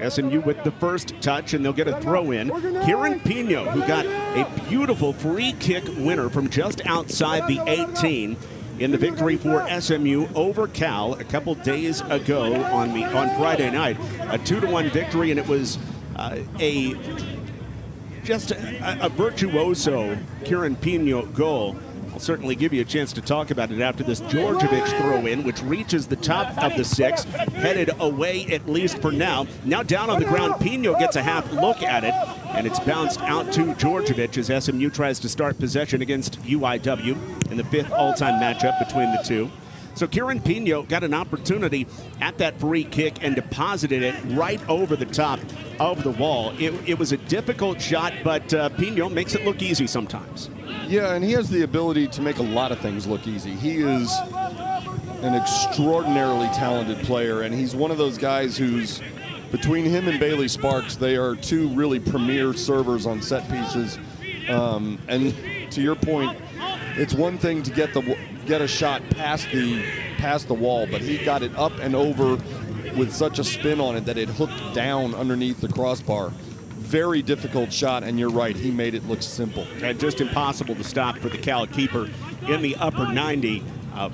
SMU with the first touch, and they'll get a throw in. Kieran Pino, who got a beautiful free kick winner from just outside the 18 in the victory for SMU over Cal a couple days ago on Friday night. A 2-1 victory, and it was just a virtuoso Kieran Pino goal. I'll certainly give you a chance to talk about it after this Georgievich throw-in, which reaches the top of the 6, headed away at least for now. Now down on the ground, Pino gets a half look at it, and it's bounced out to Georgievich as SMU tries to start possession against UIW in the 5th all-time matchup between the two. So Kieran Pino got an opportunity at that free kick and deposited it right over the top of the wall. It was a difficult shot, but Pino makes it look easy sometimes. Yeah, and he has the ability to make a lot of things look easy. He is an extraordinarily talented player, and he's one of those guys who's, between him and Bailey Sparks, they are two really premier servers on set pieces. And to your point, it's one thing to get a shot past the wall, but he got it up and over with such a spin on it that it hooked down underneath the crossbar. Very difficult shot, and you're right, he made it look simple. And just impossible to stop for the Cal keeper in the upper 90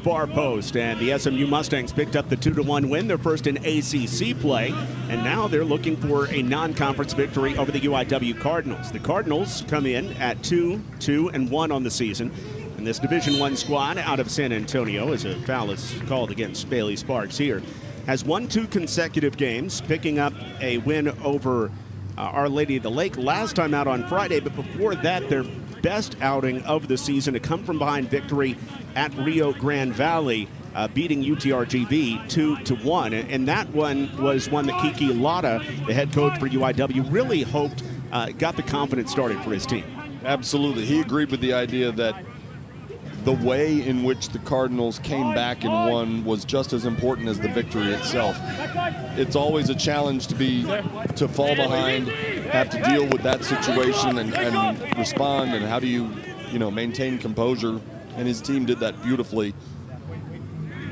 far post. And the SMU Mustangs picked up the 2-1 win, their first in ACC play, and now they're looking for a non-conference victory over the UIW Cardinals. The Cardinals come in at 2-2-1 on the season. And this Division I squad out of San Antonio, as a foul is called against Bailey Sparks here, has won 2 consecutive games, picking up a win over Our Lady of the Lake last time out on Friday, but before that, their best outing of the season, a come-from-behind victory at Rio Grande Valley, beating UTRGV 2-1. And that one was one that Kiki Lada, the head coach for UIW, really hoped got the confidence started for his team. Absolutely. He agreed with the idea that the way in which the Cardinals came back and won was just as important as the victory itself. It's always a challenge to fall behind, have to deal with that situation and respond, and how do you maintain composure, and his team did that beautifully.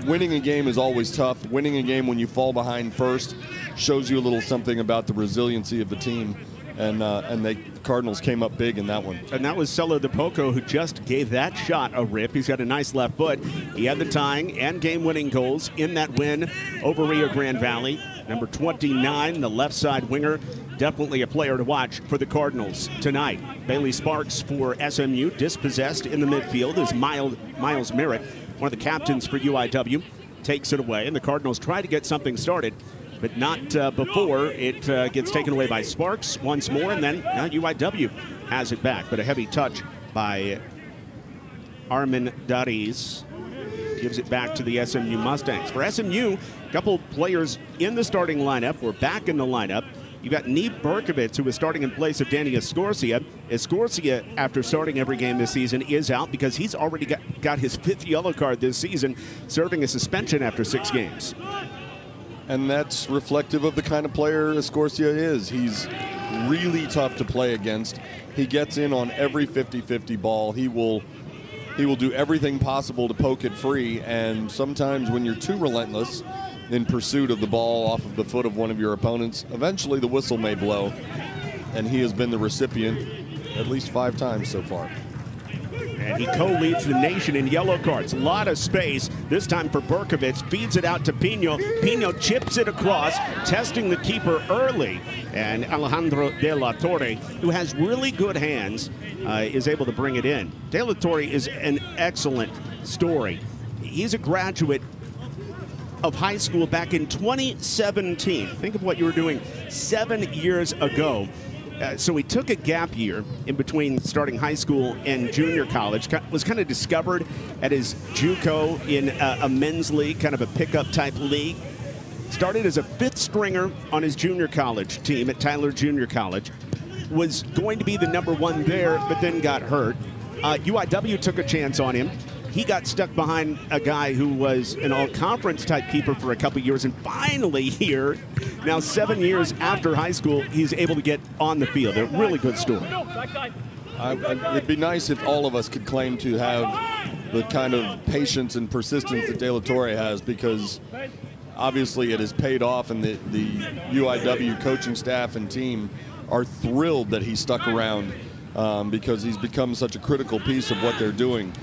Winning a game is always tough. Winning a game when you fall behind first shows you a little something about the resiliency of the team. And the Cardinals came up big in that one. And that was Celo De Poco who just gave that shot a rip. He's got a nice left foot. He had the tying and game-winning goals in that win over Rio Grande Valley. Number 29, the left side winger, definitely a player to watch for the Cardinals tonight. Bailey Sparks for SMU, dispossessed in the midfield, as Miles Merritt, one of the captains for UIW, takes it away. And the Cardinals try to get something started, but not before it gets taken away by Sparks once more, and then now UIW has it back. But a heavy touch by Armin Dariz gives it back to the SMU Mustangs. For SMU, a couple players in the starting lineup or back in the lineup. You've got Neve Berkovitz, who is starting in place of Danny Escorcia. Escorcia, after starting every game this season, is out because he's already got his 5th yellow card this season, serving a suspension after 6 games. And that's reflective of the kind of player Escorcia is. He's really tough to play against. He gets in on every 50-50 ball. He will do everything possible to poke it free, and sometimes when you're too relentless in pursuit of the ball off of the foot of one of your opponents, eventually the whistle may blow, and he has been the recipient at least 5 times so far. And he co-leads the nation in yellow cards. A lot of space, this time for Berkovitz. Feeds it out to Pino. Pino chips it across, testing the keeper early. And Alejandro De La Torre, who has really good hands, is able to bring it in. De La Torre is an excellent story. He's a graduate of high school back in 2017. Think of what you were doing 7 years ago. So he took a gap year in between starting high school and junior college, was kind of discovered at his JUCO in a men's league, kind of a pickup type league. Started as a 5th stringer on his junior college team at Tyler Junior College. Was going to be the #1 there, but then got hurt. UIW took a chance on him. He got stuck behind a guy who was an all-conference type keeper for a couple years, and finally here, now 7 years after high school, he's able to get on the field. A really good story. It'd be nice if all of us could claim to have the kind of patience and persistence that De La Torre has, because obviously it has paid off, and the UIW coaching staff and team are thrilled that he stuck around because he's become such a critical piece of what they're doing.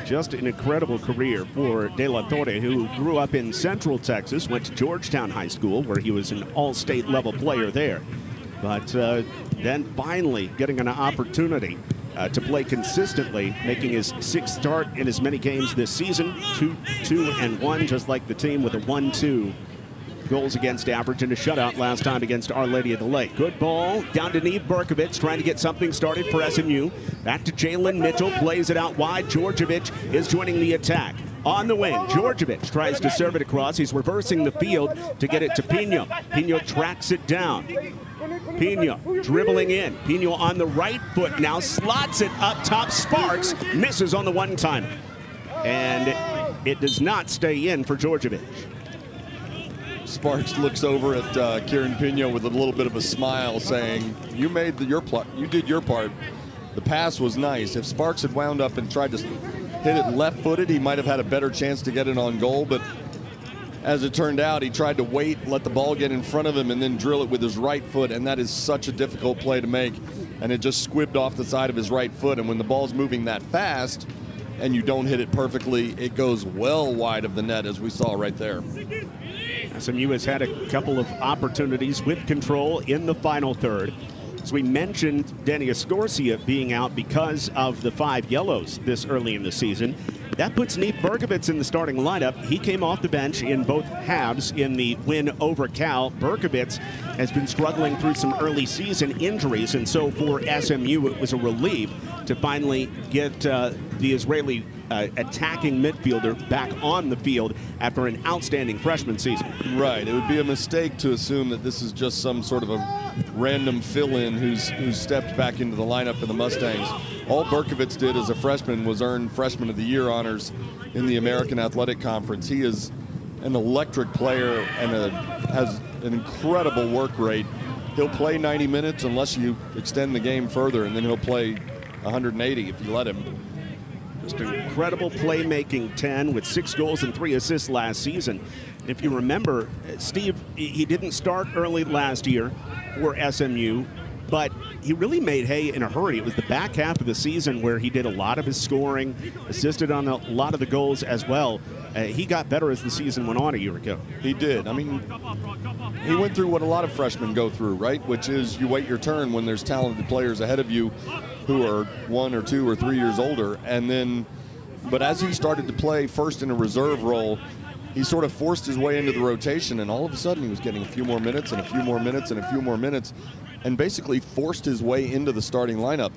Just an incredible career for De La Torre, who grew up in Central Texas, went to Georgetown High School, where he was an all-state level player there. But then finally getting an opportunity to play consistently, making his 6th start in as many games this season, 2-1, just like the team with a 1-2 goals against average and a shutout last time against Our Lady of the Lake. Good ball down to Neve Berkovich, trying to get something started for SMU. Back to Jalen Mitchell, plays it out wide. Georgievich is joining the attack. On the wing, Georgievich tries to serve it across. He's reversing the field to get it to Pino. Pino tracks it down. Pino dribbling in. Pino on the right foot now, slots it up top. Sparks misses on the one-time. And it does not stay in for Georgievich. Sparks looks over at Kieran Pino with a little bit of a smile, saying, you did your part. The pass was nice. If Sparks had wound up and tried to hit it left-footed, he might have had a better chance to get it on goal, but as it turned out, he tried to wait, let the ball get in front of him, and then drill it with his right foot, and that is such a difficult play to make, and it just squibbed off the side of his right foot, and when the ball's moving that fast and you don't hit it perfectly, it goes well wide of the net, as we saw right there. SMU has had a couple of opportunities with control in the final third. As we mentioned, Danny Escorcia being out because of the 5 yellows this early in the season. That puts Neve Berkovich in the starting lineup. He came off the bench in both halves in the win over Cal. Berkovich has been struggling through some early season injuries, and so for SMU it was a relief to finally get the Israeli attacking midfielder back on the field after an outstanding freshman season. Right. It would be a mistake to assume that this is just some sort of a random fill-in who's stepped back into the lineup for the Mustangs. All Berkovich did as a freshman was earn Freshman of the Year honors in the American Athletic Conference. He is an electric player and has an incredible work rate. He'll play 90 minutes unless you extend the game further, and then he'll play 180 if you let him. Just an incredible playmaking 10 with 6 goals and 3 assists last season. If you remember, Steve, he didn't start early last year for SMU, but he really made hay in a hurry. It was the back half of the season where he did a lot of his scoring, assisted on a lot of the goals as well. He got better as the season went on a year ago. He did. I mean, he went through what a lot of freshmen go through, right? Which is you wait your turn when there's talented players ahead of you who are 1 or 2 or 3 years older. And then, but as he started to play first in a reserve role, he sort of forced his way into the rotation, and all of a sudden he was getting a few more minutes and a few more minutes and a few more minutes, and basically forced his way into the starting lineup.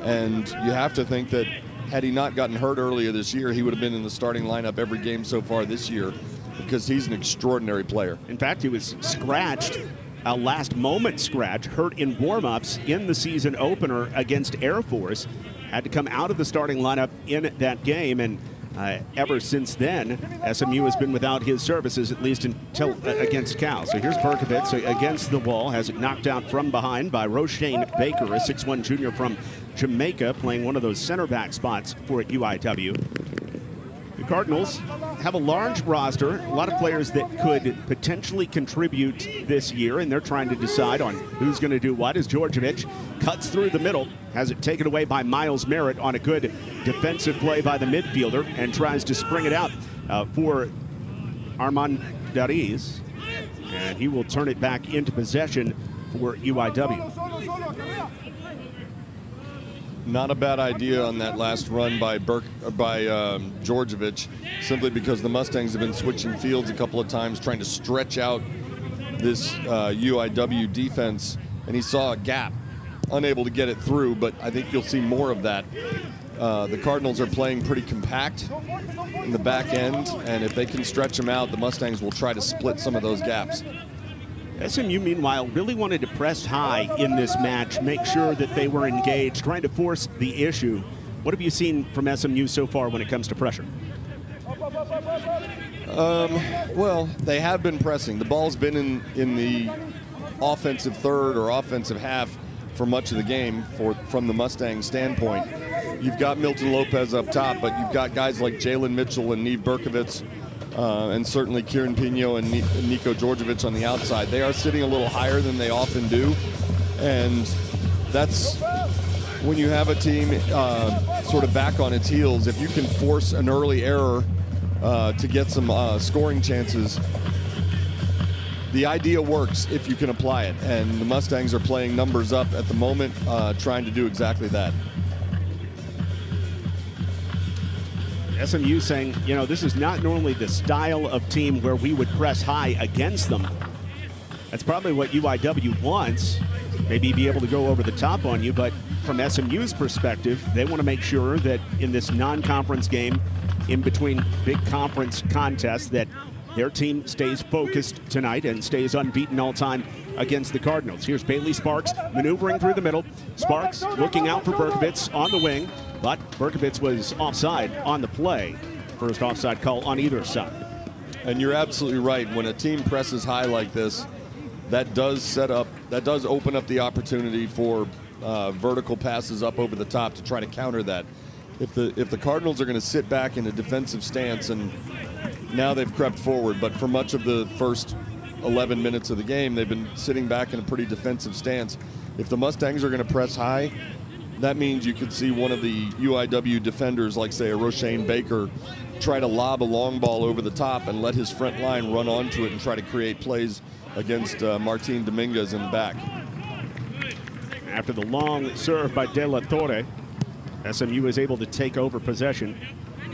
And you have to think that had he not gotten hurt earlier this year, he would have been in the starting lineup every game so far this year, because he's an extraordinary player. In fact, he was scratched, a last-moment scratch, hurt in warm-ups in the season opener against Air Force. Had to come out of the starting lineup in that game, and ever since then, SMU has been without his services, at least until against Cal. So here's Berkovich against the wall, has it knocked out from behind by Roshane Baker, a 6'1 junior from Jamaica, playing one of those center back spots for UIW. The Cardinals have a large roster, a lot of players that could potentially contribute this year, and they're trying to decide on who's going to do what. As Georgievich cuts through the middle, has it taken away by Miles Merritt on a good defensive play by the midfielder, and tries to spring it out for Armand Dariz, and he will turn it back into possession for UIW. Not a bad idea on that last run by Georgievich, simply because the Mustangs have been switching fields a couple of times, trying to stretch out this UIW defense, and he saw a gap, unable to get it through, but I think you'll see more of that. The Cardinals are playing pretty compact in the back end, and if they can stretch them out, the Mustangs will try to split some of those gaps. SMU, meanwhile, really wanted to press high in this match, make sure that they were engaged, trying to force the issue. What have you seen from SMU so far when it comes to pressure? Well, they have been pressing. The ball's been in the offensive third or offensive half for much of the game from the Mustang standpoint. you've got Milton Lopez up top, but you've got guys like Jalen Mitchell and Neve Berkovitz, and certainly Kieran Pino and Nico Djordjevic on the outside. They are sitting a little higher than they often do, and that's when you have a team sort of back on its heels. If you can force an early error to get some scoring chances, the idea works if you can apply it, and the Mustangs are playing numbers up at the moment, trying to do exactly that. SMU saying, you know, this is not normally the style of team where we would press high against them. That's probably what UIW wants, maybe be able to go over the top on you, but from SMU's perspective, they want to make sure that in this non-conference game, in between big conference contests, that their team stays focused tonight and stays unbeaten all time against the Cardinals. Here's Bailey Sparks maneuvering through the middle. Sparks looking out for Berkovitz on the wing, but Berkovitz was offside on the play. First offside call on either side. And you're absolutely right. When a team presses high like this, that does open up the opportunity for vertical passes up over the top to try to counter that. If the Cardinals are going to sit back in a defensive stance, and now they've crept forward, but for much of the first 11 minutes of the game, they've been sitting back in a pretty defensive stance. If the Mustangs are going to press high, that means you could see one of the UIW defenders, like say a Roshane Baker, try to lob a long ball over the top and let his front line run onto it and try to create plays against Martin Dominguez in the back. After the long serve by De La Torre, SMU is able to take over possession.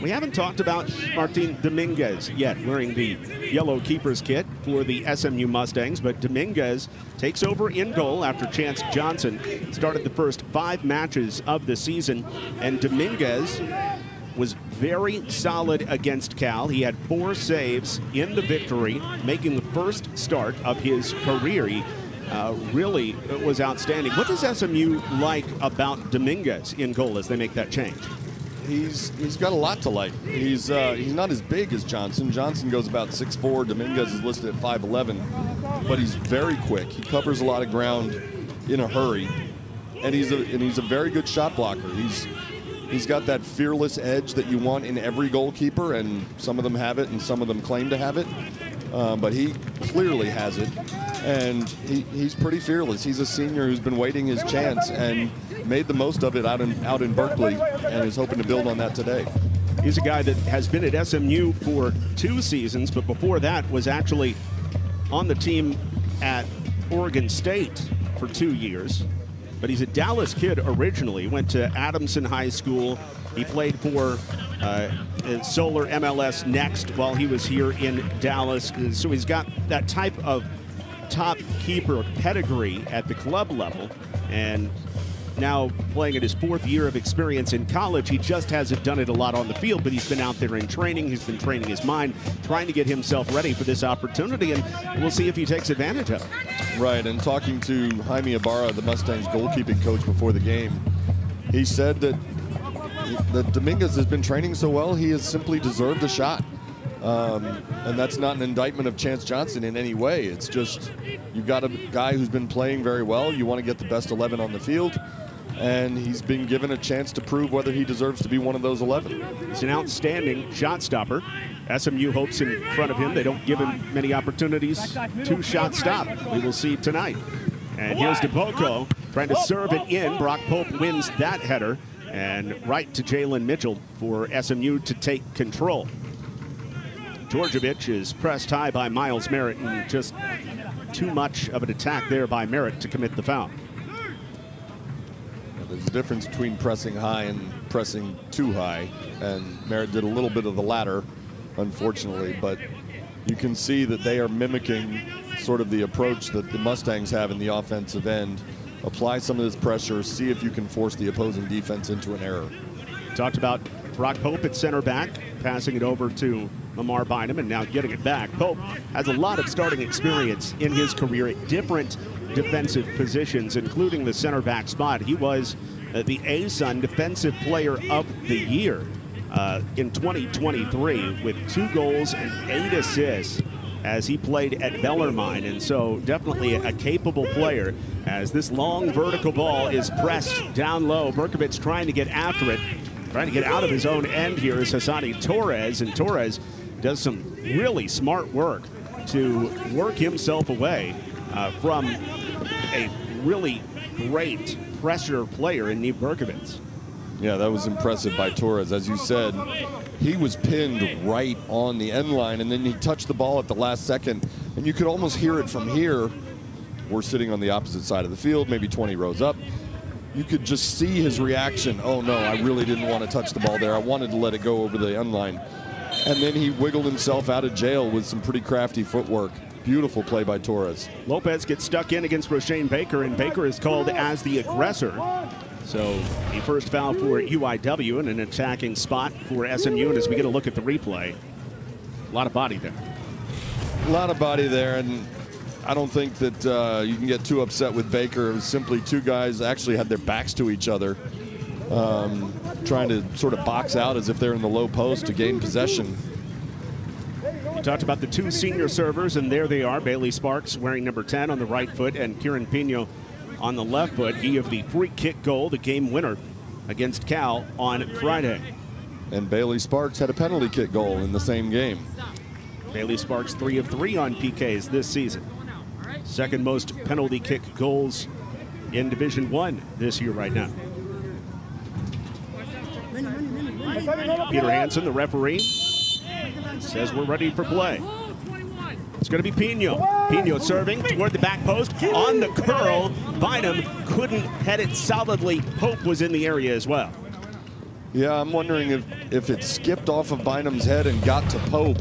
We haven't talked about Martin Dominguez yet, wearing the yellow keeper's kit for the SMU Mustangs, but Dominguez takes over in goal after Chance Johnson started the first 5 matches of the season, and Dominguez was very solid against Cal. He had 4 saves in the victory, making the first start of his career. He really was outstanding. What does SMU like about Dominguez in goal as they make that change? He's got a lot to like. He's not as big as Johnson. Johnson goes about 6'4". Dominguez is listed at 5'11", but he's very quick. He covers a lot of ground in a hurry, and he's a very good shot blocker. He's got that fearless edge that you want in every goalkeeper, and some of them have it and some of them claim to have it, but he clearly has it, and he's pretty fearless. He's a senior who's been waiting his chance and made the most of it out in Berkeley, and is hoping to build on that today. He's a guy that has been at SMU for 2 seasons, but before that was actually on the team at Oregon State for 2 years. But he's a Dallas kid originally, went to Adamson High School. He played for Solar MLS Next while he was here in Dallas. So he's got that type of top keeper pedigree at the club level, and now playing in his 4th year of experience in college. He just hasn't done it a lot on the field, but he's been out there in training. He's been training his mind, trying to get himself ready for this opportunity, and we'll see if he takes advantage of it. Right, and talking to Jaime Ibarra, the Mustangs goalkeeping coach, before the game, he said that Dominguez has been training so well, he has simply deserved a shot. And that's not an indictment of Chance Johnson in any way. It's just you've got a guy who's been playing very well. You want to get the best 11 on the field, and he's been given a chance to prove whether he deserves to be one of those 11. He's an outstanding shot stopper. SMU hopes in front of him. They don't give him many opportunities to shot stop. We will see tonight. And here's DeBoco trying to serve it in. Brock Pope wins that header, and right to Jalen Mitchell for SMU to take control. Djordjevic is pressed high by Miles Merritt, and just too much of an attack there by Merritt to commit the foul. There's a difference between pressing high and pressing too high, and Merritt did a little bit of the latter, unfortunately, but you can see that they are mimicking sort of the approach that the Mustangs have in the offensive end. Apply some of this pressure, see if you can force the opposing defense into an error. Talked about Brock Pope at center back, passing it over to Lamar Bynum, and now getting it back. Pope has a lot of starting experience in his career at different defensive positions, including the center back spot. He was the ASUN Defensive Player of the Year in 2023 with 2 goals and 8 assists. as he played at Bellarmine, and so definitely a capable player. As this long vertical ball is pressed down low, Berkovich trying to get after it, trying to get out of his own end here is Hassani Torres, and Torres does some really smart work to work himself away from a really great pressure player in Neve Berkovich. Yeah, that was impressive by Torres. As you said, he was pinned right on the end line, and then he touched the ball at the last second, and you could almost hear it from here. We're sitting on the opposite side of the field, maybe 20 rows up. You could just see his reaction. Oh, no, I really didn't want to touch the ball there. I wanted to let it go over the end line. And then he wiggled himself out of jail with some pretty crafty footwork. Beautiful play by Torres. Lopez gets stuck in against Roshane Baker, and Baker is called as the aggressor. So the first foul for UIW and an attacking spot for SMU. And as we get a look at the replay, a lot of body there. A lot of body there, and I don't think that you can get too upset with Baker. It was simply two guys actually had their backs to each other, trying to sort of box out as if they're in the low post to gain possession. We talked about the two senior servers, and there they are. Bailey Sparks wearing number 10 on the right foot, and Kieran Pino on the left foot. He of the free kick goal, the game winner against Cal on Friday. And Bailey Sparks had a penalty kick goal in the same game. Bailey Sparks 3 of 3 on PKs this season. Second most penalty kick goals in Division I this year right now. Peter Hansen, the referee, says we're ready for play. It's going to be Pino. Pino serving toward the back post on the curl. Bynum couldn't head it solidly. Pope was in the area as well. Yeah, I'm wondering if it skipped off of Bynum's head and got to Pope,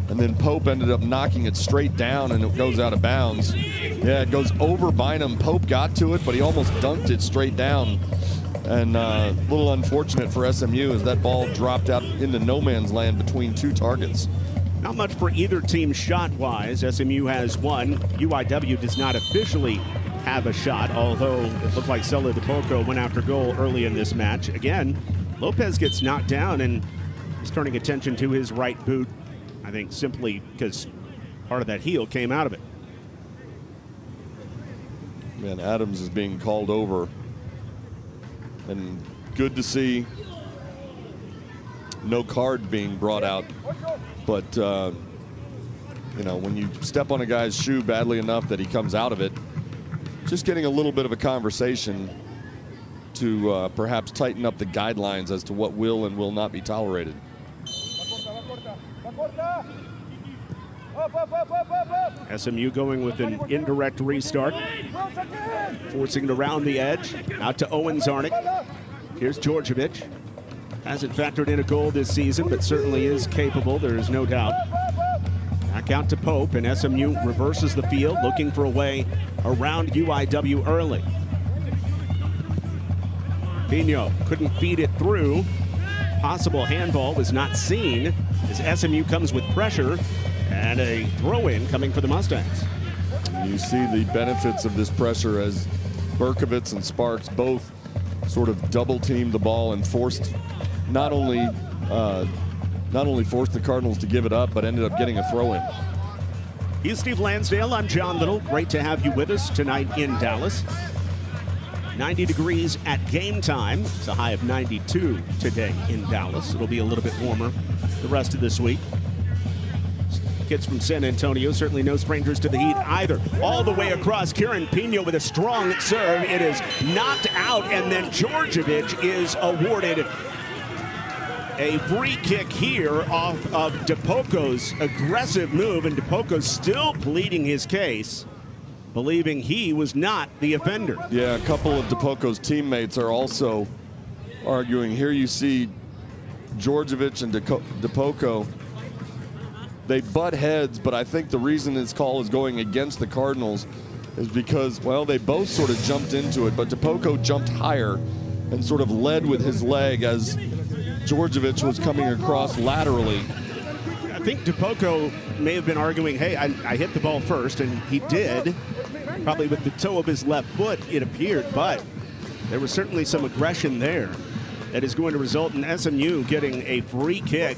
and then Pope ended up knocking it straight down and it goes out of bounds. Yeah, it goes over Bynum. Pope got to it, but he almost dunked it straight down. And a little unfortunate for SMU as that ball dropped out into no man's land between two targets. Not much for either team shot-wise. SMU has one. UIW does not officially have a shot, although it looked like Sela DePoco went after goal early in this match. Again, Lopez gets knocked down and is turning attention to his right boot, I think simply because part of that heel came out of it. Man, Adams is being called over. And good to see no card being brought out. But, you know, when you step on a guy's shoe badly enough that he comes out of it, just getting a little bit of a conversation to perhaps tighten up the guidelines as to what will and will not be tolerated. SMU going with an indirect restart, forcing it around the edge, out to Owen Zarnik. Here's Djordjevic. Hasn't factored in a goal this season, but certainly is capable, there is no doubt. Back out to Pope, and SMU reverses the field, looking for a way around UIW early. Pino couldn't feed it through. Possible handball was not seen as SMU comes with pressure, and a throw-in coming for the Mustangs. You see the benefits of this pressure as Berkovich and Sparks both sort of double-teamed the ball and forced not only forced the Cardinals to give it up, but ended up getting a throw-in. He's Steve Lansdale. I'm John Little. Great to have you with us tonight in Dallas. 90 degrees at game time. It's a high of 92 today in Dallas. It'll be a little bit warmer the rest of this week. Kids from San Antonio, certainly no strangers to the heat either. All the way across, Kieran Pino with a strong serve. It is knocked out, and then Djordjevic is awarded a free kick here off of DePoco's aggressive move, and DePoco still pleading his case, believing he was not the offender. Yeah, a couple of DePoco's teammates are also arguing. Here you see Djordjevic and DePoco. They butt heads, but I think the reason this call is going against the Cardinals is because, well, they both sort of jumped into it, but DePoco jumped higher and sort of led with his leg as Djordjevic was coming across laterally. I think DePoco may have been arguing, hey, I hit the ball first, and he did, probably with the toe of his left foot, it appeared, but there was certainly some aggression there that is going to result in SMU getting a free kick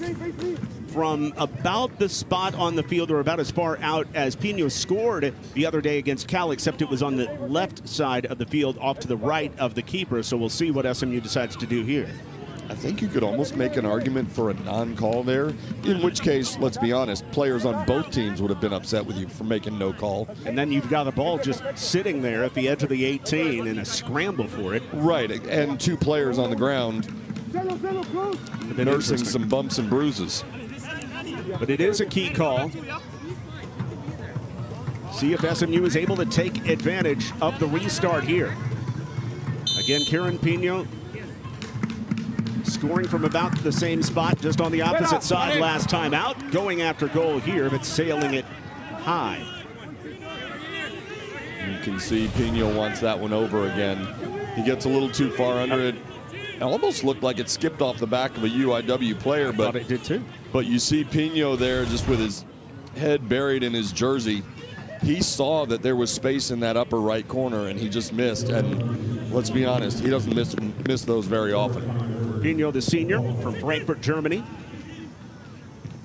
from about the spot on the field, or about as far out as Pino scored the other day against Cal, except it was on the left side of the field off to the right of the keeper. So we'll see what SMU decides to do here. I think you could almost make an argument for a non-call there, in which case, let's be honest, players on both teams would have been upset with you for making no call. And then you've got the ball just sitting there at the edge of the 18 in a scramble for it. Right, and 2 players on the ground nursing some bumps and bruises. But it is a key call. See if SMU is able to take advantage of the restart here. Again, Kieran Pino scoring from about the same spot, just on the opposite side last time out. Going after goal here, but sailing it high. You can see Pino wants that one over again. He gets a little too far under it. It almost looked like it skipped off the back of a UIW player, but it did too. But you see Pino there just with his head buried in his jersey. He saw that there was space in that upper right corner, and he just missed. And let's be honest, he doesn't miss those very often. Pino, the senior from Frankfurt, Germany,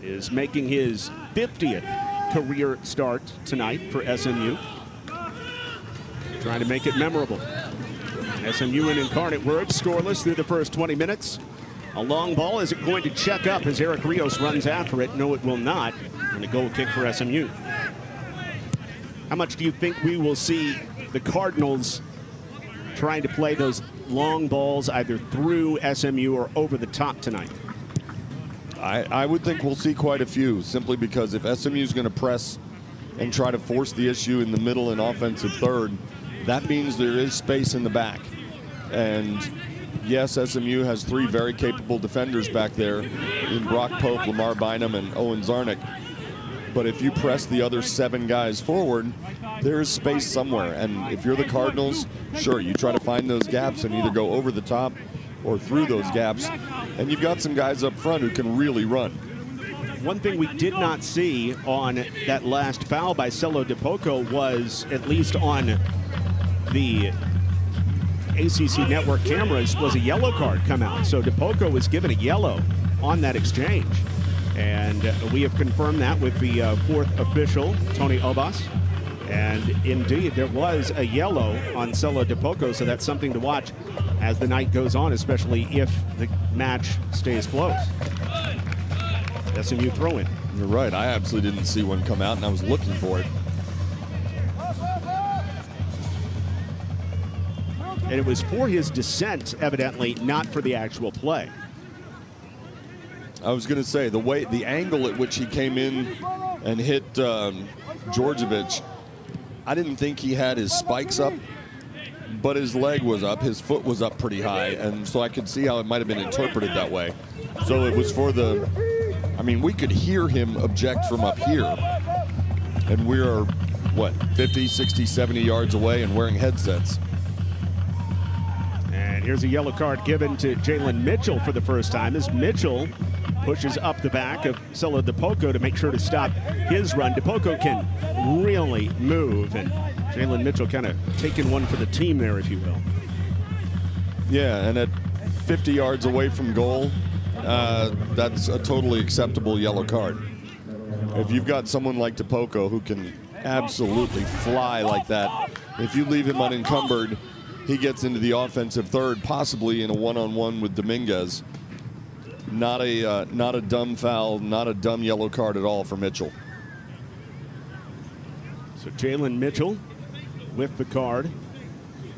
is making his 50th career start tonight for SMU. Trying to make it memorable. SMU and Incarnate were scoreless through the first 20 minutes. A long ball. Is it going to check up as Eric Rios runs after it? No, it will not. And a goal kick for SMU. How much do you think we will see the Cardinals trying to play those long balls either through SMU or over the top tonight? I would think we'll see quite a few, simply because if SMU is going to press and try to force the issue in the middle and offensive third, that means there is space in the back. And yes, SMU has 3 very capable defenders back there in Brock Pope, Lamar Bynum, and Owen Zarnick. But if you press the other 7 guys forward, there is space somewhere. And if you're the Cardinals, sure, you try to find those gaps and either go over the top or through those gaps. And you've got some guys up front who can really run. One thing we did not see on that last foul by Celo DePoco was, at least on the ACC network cameras, was a yellow card come out. So DePoco was given a yellow on that exchange. And we have confirmed that with the 4th official, Tony Obas. And indeed, there was a yellow on Celo DePoco, so that's something to watch as the night goes on, especially if the match stays close. SMU throw in. You're right. I absolutely didn't see one come out, and I was looking for it. And it was for his dissent, evidently, not for the actual play. I was going to say, the angle at which he came in and hit Djordjevic, I didn't think he had his spikes up, but his leg was up, his foot was up pretty high, and so I could see how it might have been interpreted that way. So it was for the, I mean, we could hear him object from up here, and we are, what, 50, 60, 70 yards away and wearing headsets. And here's a yellow card given to Jalen Mitchell for the first time, as Mitchell pushes up the back of Celo DePoco to make sure to stop his run. DePoco can really move, and Jalen Mitchell kind of taking one for the team there, if you will. Yeah, and at 50 yards away from goal, that's a totally acceptable yellow card. If you've got someone like DePoco who can absolutely fly like that, if you leave him unencumbered, he gets into the offensive third, possibly in a one-on-one with Dominguez. Not a dumb foul, not a dumb yellow card at all for Mitchell. So Jalen Mitchell with the card.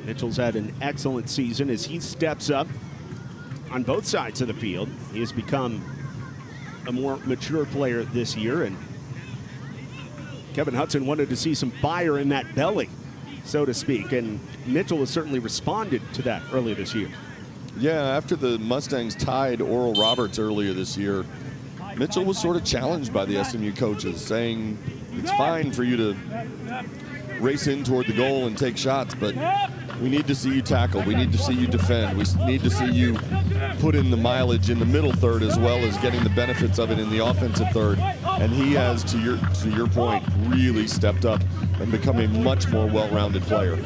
Mitchell's had an excellent season as he steps up on both sides of the field. He has become a more mature player this year, and Kevin Hudson wanted to see some fire in that belly, so to speak, and Mitchell has certainly responded to that earlier this year. Yeah, after the Mustangs tied Oral Roberts earlier this year, Mitchell was sort of challenged by the SMU coaches, saying it's fine for you to race in toward the goal and take shots, but we need to see you tackle. We need to see you defend. We need to see you put in the mileage in the middle third as well as getting the benefits of it in the offensive third. And he has, to your point, really stepped up and become a much more well-rounded player.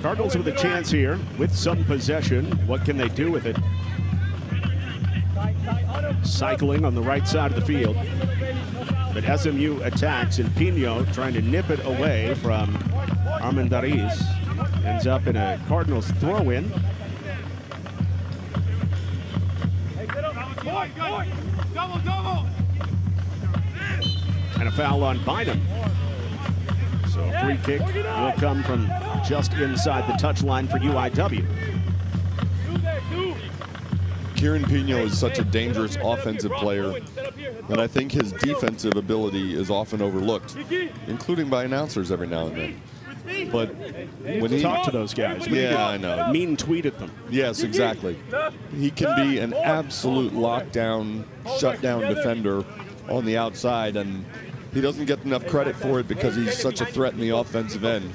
Cardinals with a chance here with some possession. What can they do with it? cycling on the right side of the field. But SMU attacks, and Pino trying to nip it away from Armendariz. Ends up in a Cardinals throw-in. And a foul on Bynum. So a free kick will come from just inside the touchline for UIW. Kieran Pino is such a dangerous offensive player that I think his defensive ability is often overlooked, including by announcers every now and then. But when he talk to those guys, yeah, I know. Mean tweet at them. Yes, exactly. He can be an absolute lockdown, shutdown defender on the outside, and he doesn't get enough credit for it because he's such a threat in the offensive end.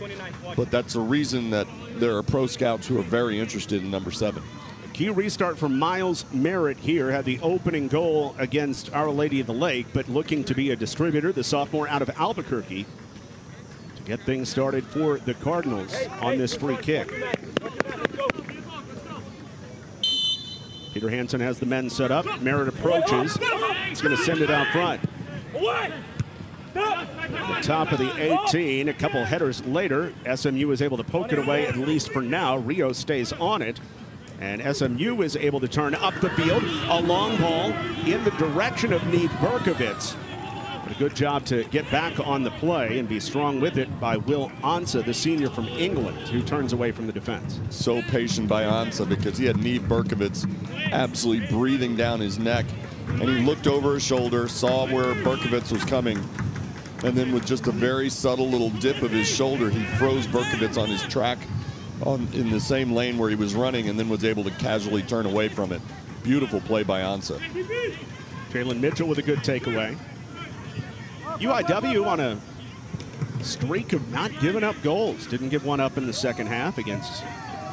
But that's a reason that there are pro scouts who are very interested in number 7. Key restart for Miles Merritt here. Had the opening goal against Our Lady of the Lake, but looking to be a distributor, the sophomore out of Albuquerque, to get things started for the Cardinals on this free kick. Peter Hansen has the men set up. Merritt approaches. He's going to send it out front. At the top of the 18, a couple headers later, SMU is able to poke it away, at least for now. Rios stays on it. And SMU is able to turn up the field. A long ball in the direction of Neve Berkovitz. But a good job to get back on the play and be strong with it by Will Ansa, the senior from England, who turns away from the defense. So patient by Ansa because he had Neve Berkovitz absolutely breathing down his neck. And he looked over his shoulder, saw where Berkovitz was coming, and then with just a very subtle little dip of his shoulder, he froze Berkovitz on his track in the same lane where he was running, and then was able to casually turn away from it. Beautiful play by Ansa. Jalen Mitchell with a good takeaway. UIW on a streak of not giving up goals. Didn't give one up in the second half against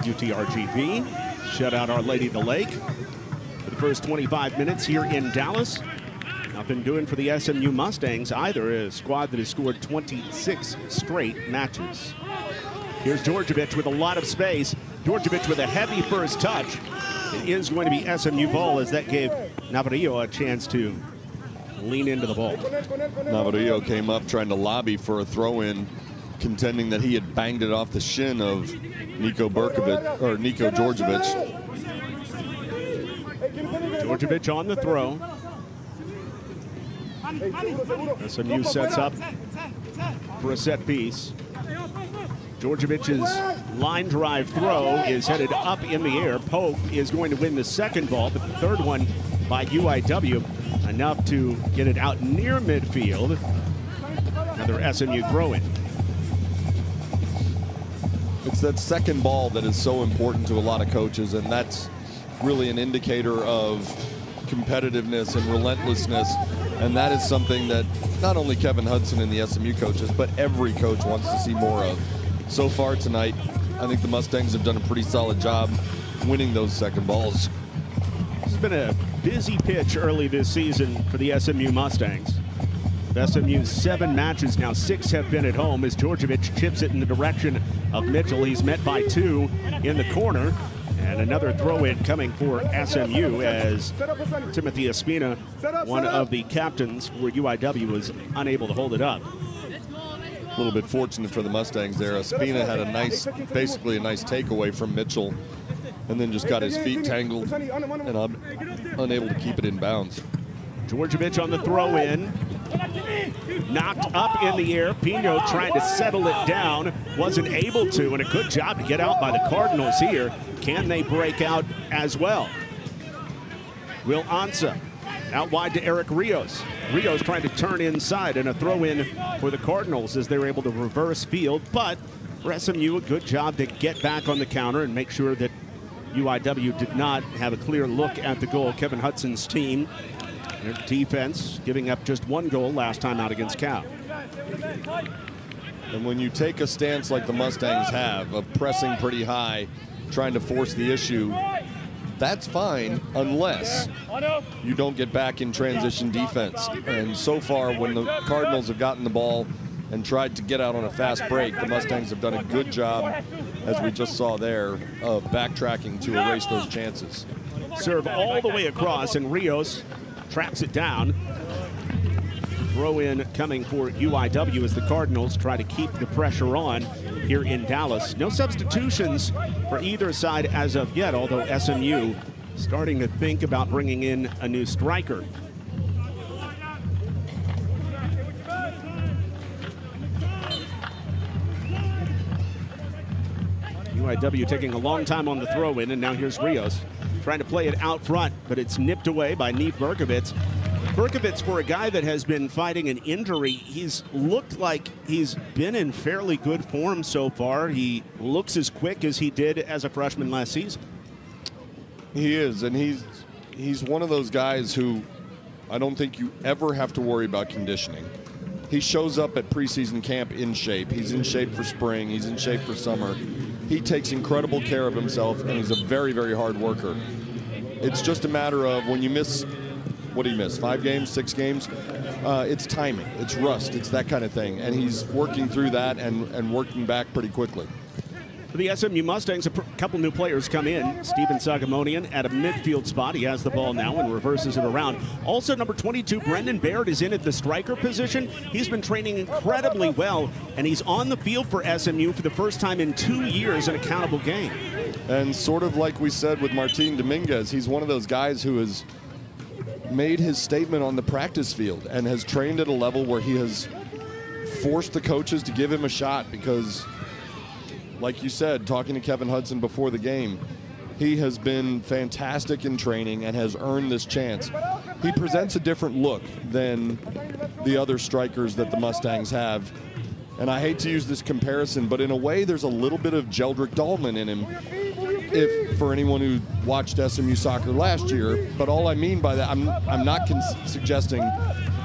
UTRGV. Shut out Our Lady of the Lake for the first 25 minutes here in Dallas. Nothing doing for the SMU Mustangs either, a squad that has scored 26 straight matches. Here's Djordjevic with a lot of space. Djordjevic with a heavy first touch. It is going to be SMU ball, as that gave Navarrillo a chance to lean into the ball. Navarrillo came up trying to lobby for a throw-in, contending that he had banged it off the shin of Niko Djordjevic. Djordjevic on the throw. SMU sets up for a set piece. Djordjevic's line drive throw is headed up in the air. Pope is going to win the second ball, but the third one by UIW, enough to get it out near midfield. Another SMU throw-in. It's that second ball that is so important to a lot of coaches, and that's really an indicator of competitiveness and relentlessness. And that is something that not only Kevin Hudson and the SMU coaches, but every coach wants to see more of. So far tonight, I think the Mustangs have done a pretty solid job winning those second balls. This has been a busy pitch early this season for the SMU Mustangs. Of SMU's 7 matches now, 6 have been at home as Djordjevic chips it in the direction of Mitchell. He's met by 2 in the corner. And another throw-in coming for SMU as Timothy Espina, one of the captains for UIW, was unable to hold it up. A little bit fortunate for the Mustangs there. Espina had basically a nice takeaway from Mitchell, and then just got his feet tangled and unable to keep it in bounds. Djordjevic on the throw-in. Knocked up in the air. Pino trying to settle it down. Wasn't able to, and a good job to get out by the Cardinals here. Can they break out as well? Will Ansa out wide to Eric Rios. Rios trying to turn inside, and a throw-in for the Cardinals as they were able to reverse field. But for SMU, a good job to get back on the counter and make sure that UIW did not have a clear look at the goal. Kevin Hudson's team, their defense, giving up just 1 goal last time out against Cal. And when you take a stance like the Mustangs have of pressing pretty high, trying to force the issue, that's fine unless you don't get back in transition defense. And so far, when the Cardinals have gotten the ball and tried to get out on a fast break, the Mustangs have done a good job, as we just saw there, of backtracking to erase those chances. Serve all the way across, and Rios tracks it down. Throw in coming for UIW as the Cardinals try to keep the pressure on here in Dallas. No substitutions for either side as of yet, although SMU starting to think about bringing in a new striker. UIW taking a long time on the throw in, and now here's Rios trying to play it out front, but it's nipped away by Neve Berkovits. Berkovits, for a guy that has been fighting an injury, he's looked like he's been in fairly good form so far. He looks as quick as he did as a freshman last season. He is, and he's one of those guys who I don't think you ever have to worry about conditioning. He shows up at preseason camp in shape. He's in shape for spring. He's in shape for summer. He takes incredible care of himself, and he's a very, very hard worker. It's just a matter of when you miss, what do you miss, 5 games, 6 games? It's timing, it's rust, it's that kind of thing. And he's working through that and working back pretty quickly. For the SMU Mustangs, a couple new players come in. Steven Sagamonian at a midfield spot. He has the ball now and reverses it around. Also, number 22, Brendan Baird, is in at the striker position. He's been training incredibly well, and he's on the field for SMU for the first time in 2 years in a countable game. And sort of like we said with Martin Dominguez, he's one of those guys who has made his statement on the practice field and has trained at a level where he has forced the coaches to give him a shot because, like you said, talking to Kevin Hudson before the game, he has been fantastic in training and has earned this chance. He presents a different look than the other strikers that the Mustangs have. And I hate to use this comparison, but in a way, there's a little bit of Jeldrick Dahlman in him, if for anyone who watched SMU soccer last year. But all I mean by that, I'm not suggesting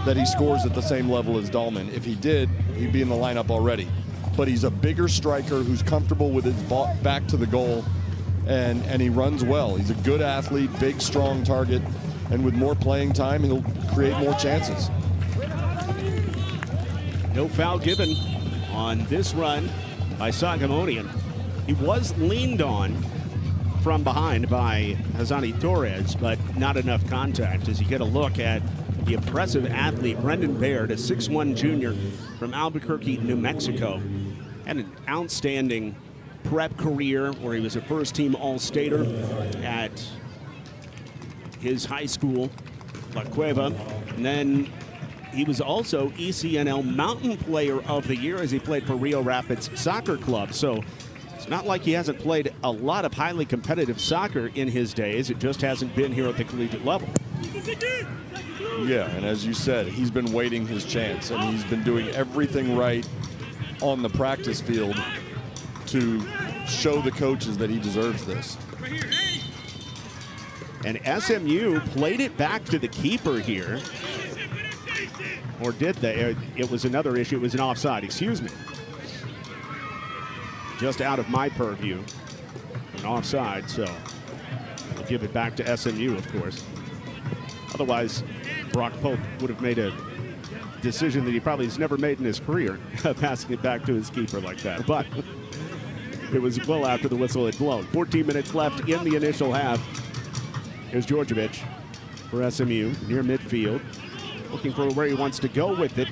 that he scores at the same level as Dahlman. If he did, he'd be in the lineup already. But he's a bigger striker who's comfortable with his back to the goal, and he runs well. He's a good athlete, big, strong target, and with more playing time, he'll create more chances. No foul given on this run by Sagamonian. He was leaned on from behind by Hazani Torres, but not enough contact as you get a look at the impressive athlete, Brendan Baird, a 6'1" junior from Albuquerque, New Mexico. Had an outstanding prep career where he was a first-team All-Stater at his high school, La Cueva. And then he was also ECNL Mountain Player of the Year as he played for Rio Rapids Soccer Club. So it's not like he hasn't played a lot of highly competitive soccer in his days. It just hasn't been here at the collegiate level. Yeah, and as you said, he's been waiting his chance, and he's been doing everything right on the practice field to show the coaches that he deserves this. And SMU played it back to the keeper here. Or did they? It was another issue. It was an offside, excuse me. Just out of my purview. An offside, so we'll give it back to SMU, of course. Otherwise, Brock Pope would have made a decision that he probably has never made in his career, passing it back to his keeper like that. But it was well after the whistle had blown. 14 minutes left in the initial half. Here's Djordjevic for SMU near midfield, looking for where he wants to go with it.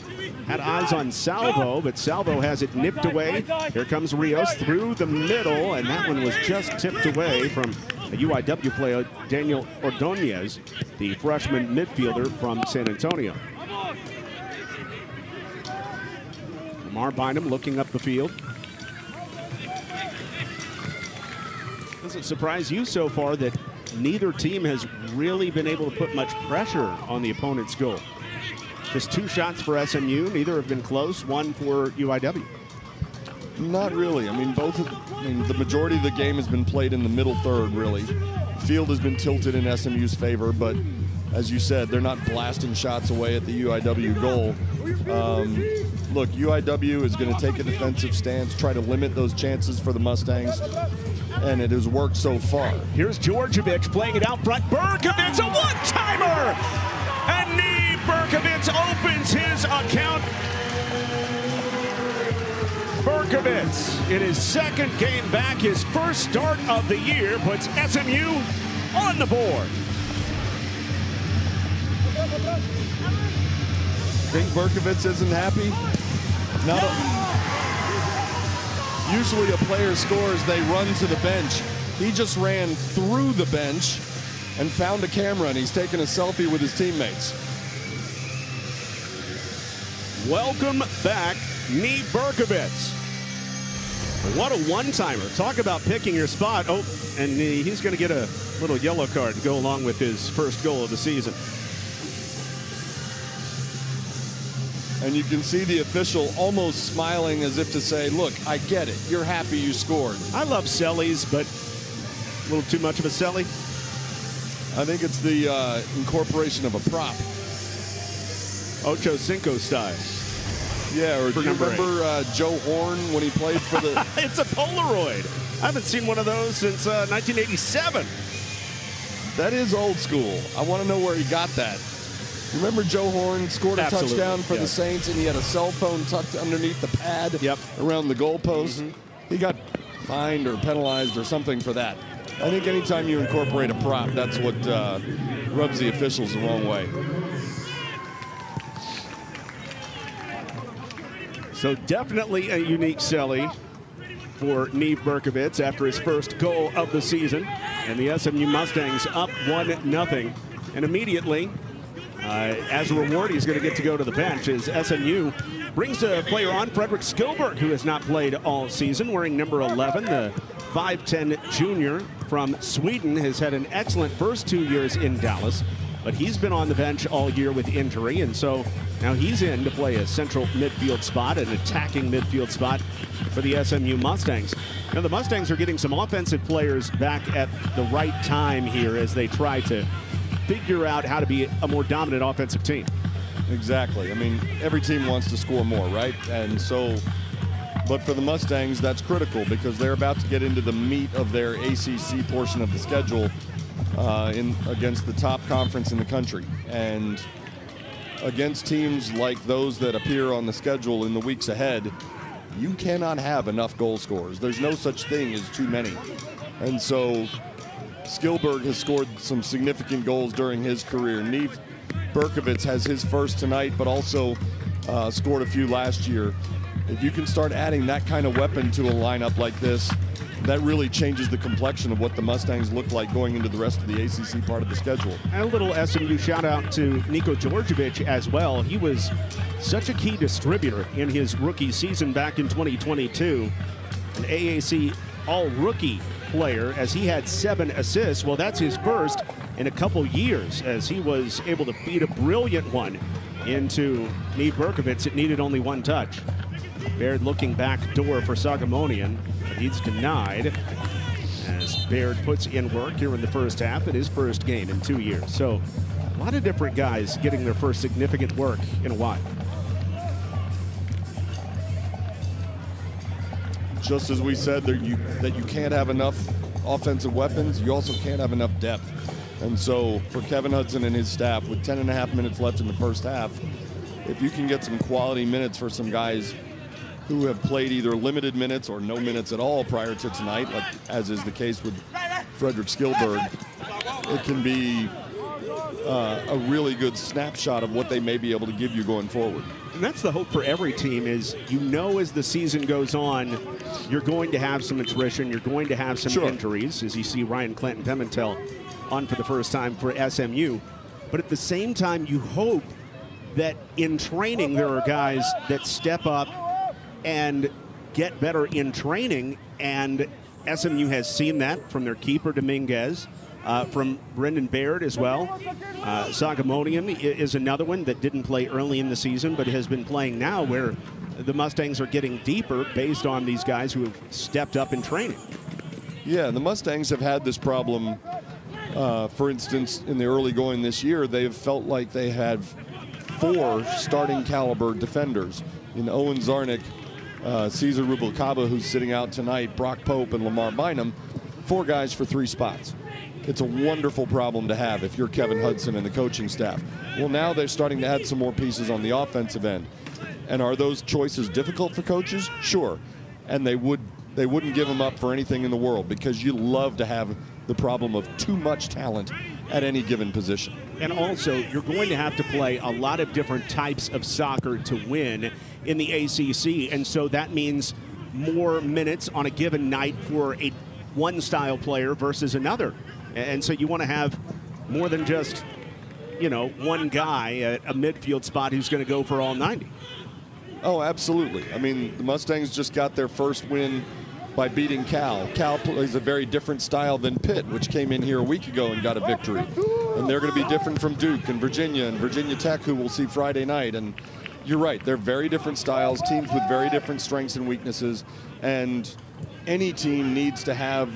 Had eyes on Salvo, but Salvo has it nipped away. Here comes Rios through the middle, and that one was just tipped away from a UIW player, Daniel Ordonez, the freshman midfielder from San Antonio. Lamar Bynum looking up the field. Does it surprise you so far that neither team has really been able to put much pressure on the opponent's goal? Just 2 shots for SMU, neither have been close, 1 for UIW. Not really. I mean, the majority of the game has been played in the middle third, really. The field has been tilted in SMU's favor, but as you said, they're not blasting shots away at the UIW goal. Look, UIW is going to take a defensive stance, try to limit those chances for the Mustangs, and it has worked so far. Here's Djordjevic playing it out front. Berkovits, a one-timer! And Neve Berkovits opens his account. Berkovits, in his second game back, his first start of the year, puts SMU on the board. Think Berkovitz isn't happy? Usually a player scores, they run to the bench. He just ran through the bench and found a camera, and he's taking a selfie with his teammates. Welcome back, Neve Berkovitz. What a one-timer. Talk about picking your spot. Oh, and he's going to get a little yellow card to go along with his first goal of the season. And you can see the official almost smiling as if to say, look, I get it. You're happy you scored. I love sellies, but a little too much of a selly. I think it's the incorporation of a prop. Ocho Cinco style. Yeah, or do you remember Joe Horn when he played for the... It's a Polaroid. I haven't seen one of those since 1987. That is old school. I want to know where he got that. Remember Joe Horn scored a touchdown for the Saints, and he had a cell phone tucked underneath the pad around the goalpost? He got fined or penalized or something for that. I think anytime you incorporate a prop, that's what rubs the officials the wrong way. So definitely a unique celly for Neve Berkovitz after his first goal of the season. And the SMU Mustangs up 1-0. And immediately, as a reward, he's going to get to go to the bench as SMU brings a player on, Frederick Skilberg, who has not played all season, wearing number 11. The 5'10 junior from Sweden has had an excellent first 2 years in Dallas, but he's been on the bench all year with injury, and so now he's in to play a central midfield spot, an attacking midfield spot for the SMU Mustangs. Now the Mustangs are getting some offensive players back at the right time here as they try to figure out how to be a more dominant offensive team. Exactly. I mean, every team wants to score more, right? And so, but for the Mustangs, that's critical because they're about to get into the meat of their ACC portion of the schedule against the top conference in the country. And against teams like those that appear on the schedule in the weeks ahead, you cannot have enough goal scorers. There's no such thing as too many. And so Skilberg has scored some significant goals during his career. Neve Berkovitz has his first tonight, but also scored a few last year. If you can start adding that kind of weapon to a lineup like this, that really changes the complexion of what the Mustangs look like going into the rest of the ACC part of the schedule. And a little SMU shout out to Niko Djordjevic as well. He was such a key distributor in his rookie season back in 2022. An AAC all-rookie player as he had 7 assists. Well, that's his first in a couple years as he was able to feed a brilliant one into Neve Berkovitz. It needed only one touch. Baird looking back door for Sagamonian, but he's denied as Baird puts in work here in the first half in his first game in 2 years. So a lot of different guys getting their first significant work in a while. Just as we said that you can't have enough offensive weapons, you also can't have enough depth. And so for Kevin Hudson and his staff, with 10.5 minutes left in the first half, if you can get some quality minutes for some guys who have played either limited minutes or no minutes at all prior to tonight, like as is the case with Frederick Skilberg, it can be a really good snapshot of what they may be able to give you going forward. And that's the hope for every team is, you know, as the season goes on, you're going to have some attrition, you're going to have some injuries, as you see Ryan Clanton Pimentel on for the first time for SMU. But at the same time, you hope that in training there are guys that step up and get better in training, and SMU has seen that from their keeper Dominguez, from Brendan Baird as well. Sagamonian is another one that didn't play early in the season but has been playing now, where the Mustangs are getting deeper based on these guys who have stepped up in training. Yeah, the Mustangs have had this problem. For instance, in the early going this year, they've felt like they had 4 starting caliber defenders in Owen Zarnick, Cesar Rubalcaba, who's sitting out tonight, Brock Pope, and Lamar Bynum. 4 guys for 3 spots. It's a wonderful problem to have if you're Kevin Hudson and the coaching staff. Well, now they're starting to add some more pieces on the offensive end. And are those choices difficult for coaches? Sure. And they wouldn't give them up for anything in the world, because you love to have the problem of too much talent at any given position. And also, you're going to have to play a lot of different types of soccer to win in the ACC, and so that means more minutes on a given night for one style player versus another. And so you want to have more than just, one guy at a midfield spot who's going to go for all 90. Oh, absolutely. I mean, the Mustangs just got their first win by beating Cal. Cal plays a very different style than Pitt, which came in here a week ago and got a victory. And they're going to be different from Duke and Virginia Tech, who we'll see Friday night. And you're right, they're very different styles, teams with very different strengths and weaknesses. And any team needs to have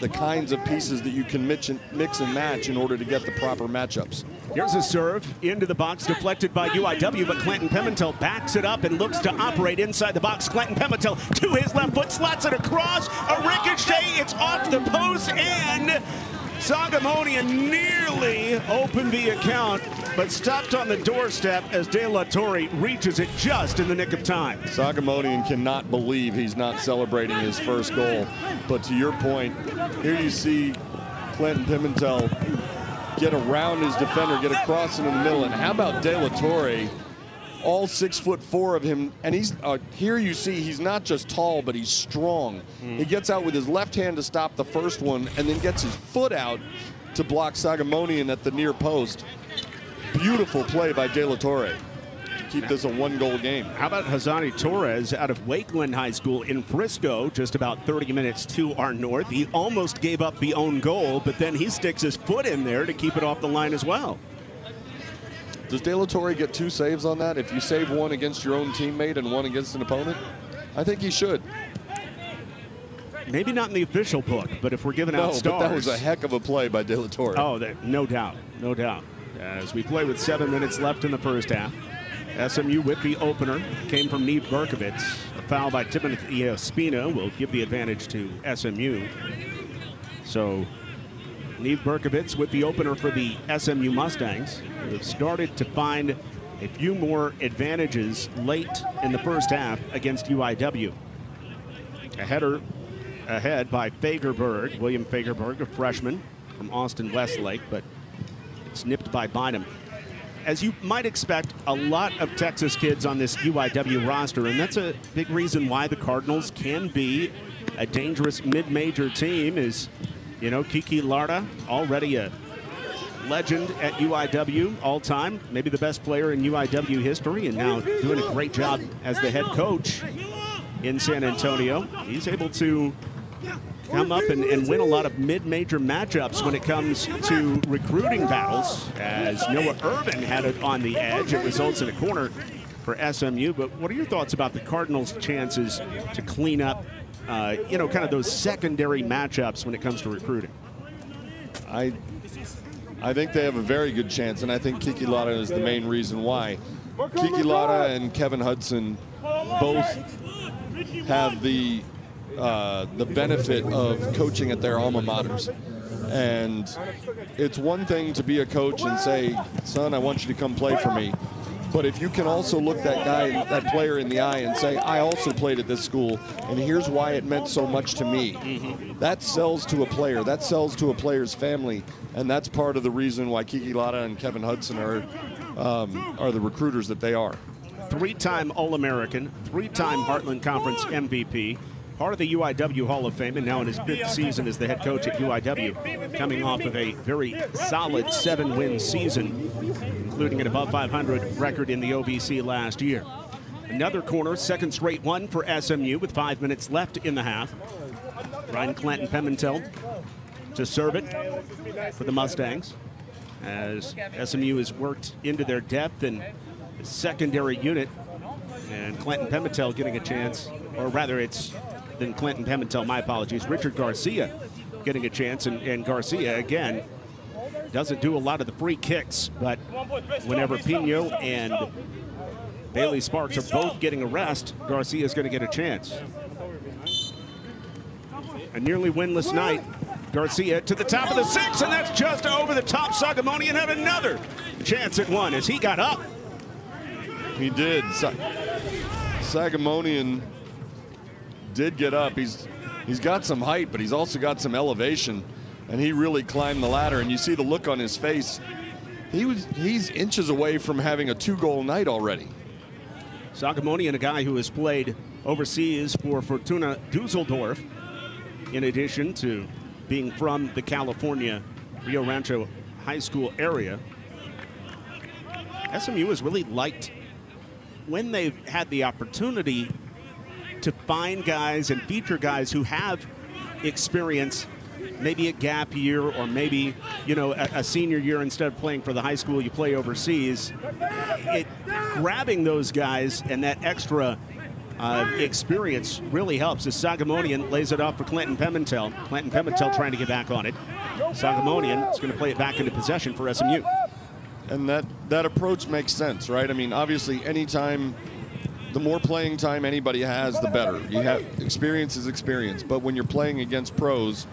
the kinds of pieces that you can mix and match in order to get the proper matchups. Here's a serve into the box, deflected by UIW, but Clanton Pimentel backs it up and looks to operate inside the box. Clanton Pimentel to his left foot, slots it across, a ricochet, it's off the post, and Sagamonian nearly opened the account, but stopped on the doorstep as De La Torre reaches it just in the nick of time. Sagamonian cannot believe he's not celebrating his first goal. But to your point, here you see Clanton Pimentel get around his defender, get across into the middle. And how about De La Torre? All 6'4" of him, and he's here you see he's not just tall, but he's strong. He gets out with his left hand to stop the first one, and then gets his foot out to block Sagamonian at the near post. Beautiful play by De La Torre to keep this a one-goal game. How about Hazani Torres out of Wakeland High School in Frisco, just about 30 minutes to our north. He almost gave up the own goal, but then he sticks his foot in there to keep it off the line as well. Does De La Torre get 2 saves on that? If you save one against your own teammate and one against an opponent? I think he should. Maybe not in the official book, but if we're giving out stars. But that was a heck of a play by De La Torre. Oh, no doubt, no doubt. As we play with 7 minutes left in the first half, SMU with the opener came from Neve Berkovitz. A foul by Timothy Espina will give the advantage to SMU. So Neve Berkovitz with the opener for the SMU Mustangs, who have started to find a few more advantages late in the first half against UIW. A header ahead by Fagerberg, William Fagerberg, a freshman from Austin Westlake, but it's nipped by Bynum. As you might expect, a lot of Texas kids on this UIW roster, and that's a big reason why the Cardinals can be a dangerous mid-major team. Is, Kiki Larda, already a legend at UIW all-time, maybe the best player in UIW history, and now doing a great job as the head coach in San Antonio. He's able to come up and win a lot of mid-major matchups when it comes to recruiting battles. As Noah Irvin had it on the edge, it results in a corner for SMU. But what are your thoughts about the Cardinals' chances to clean up, kind of those secondary matchups when it comes to recruiting? I think they have a very good chance, and I think Kiki Larda is the main reason why. Kiki Larda and Kevin Hudson both have the benefit of coaching at their alma maters. And it's one thing to be a coach and say, son, I want you to come play for me. But if you can also look that player in the eye and say, I also played at this school, and here's why it meant so much to me. That sells to a player. That sells to a player's family. And that's part of the reason why Kiki Larda and Kevin Hudson are the recruiters that they are. 3-time All-American, 3-time Heartland Conference MVP, part of the UIW Hall of Fame, and now in his 5th season as the head coach at UIW, coming off of a very solid 7-win season, including an above 500 record in the OVC last year. Another corner, second straight one for SMU with 5 minutes left in the half. Ryan Clanton Pimentel to serve it for the Mustangs, as SMU has worked into their depth and secondary unit, and Clanton Pimentel getting a chance, or rather it's than Clanton Pimentel, my apologies, Richard Garcia getting a chance, and Garcia again doesn't do a lot of the free kicks, but whenever Pino and Bailey Sparks are both getting a rest, Garcia is going to get a chance. A nearly winless night. Garcia to the top of the 6, and that's just over the top. Sagamonian had another chance at one as he got up. He did. Sagamonian did get up. He's got some height, but he's also got some elevation. and he really climbed the ladder. And you see the look on his face. He's inches away from having a 2-goal night already. Sagamonian, a guy who has played overseas for Fortuna Dusseldorf, in addition to being from the California Rio Rancho High School area. SMU has really liked when they've had the opportunity to find guys and feature guys who have experience, maybe a gap year or maybe, a senior year. Instead of playing for the high school, you play overseas. Grabbing those guys and that extra experience really helps as Sagamonian lays it off for Clinton Pimentel. Clinton Pimentel trying to get back on it. Sagamonian is going to play it back into possession for SMU. And that approach makes sense, right? I mean, obviously, the more playing time anybody has, the better. You have experience is experience, but when you're playing against pros,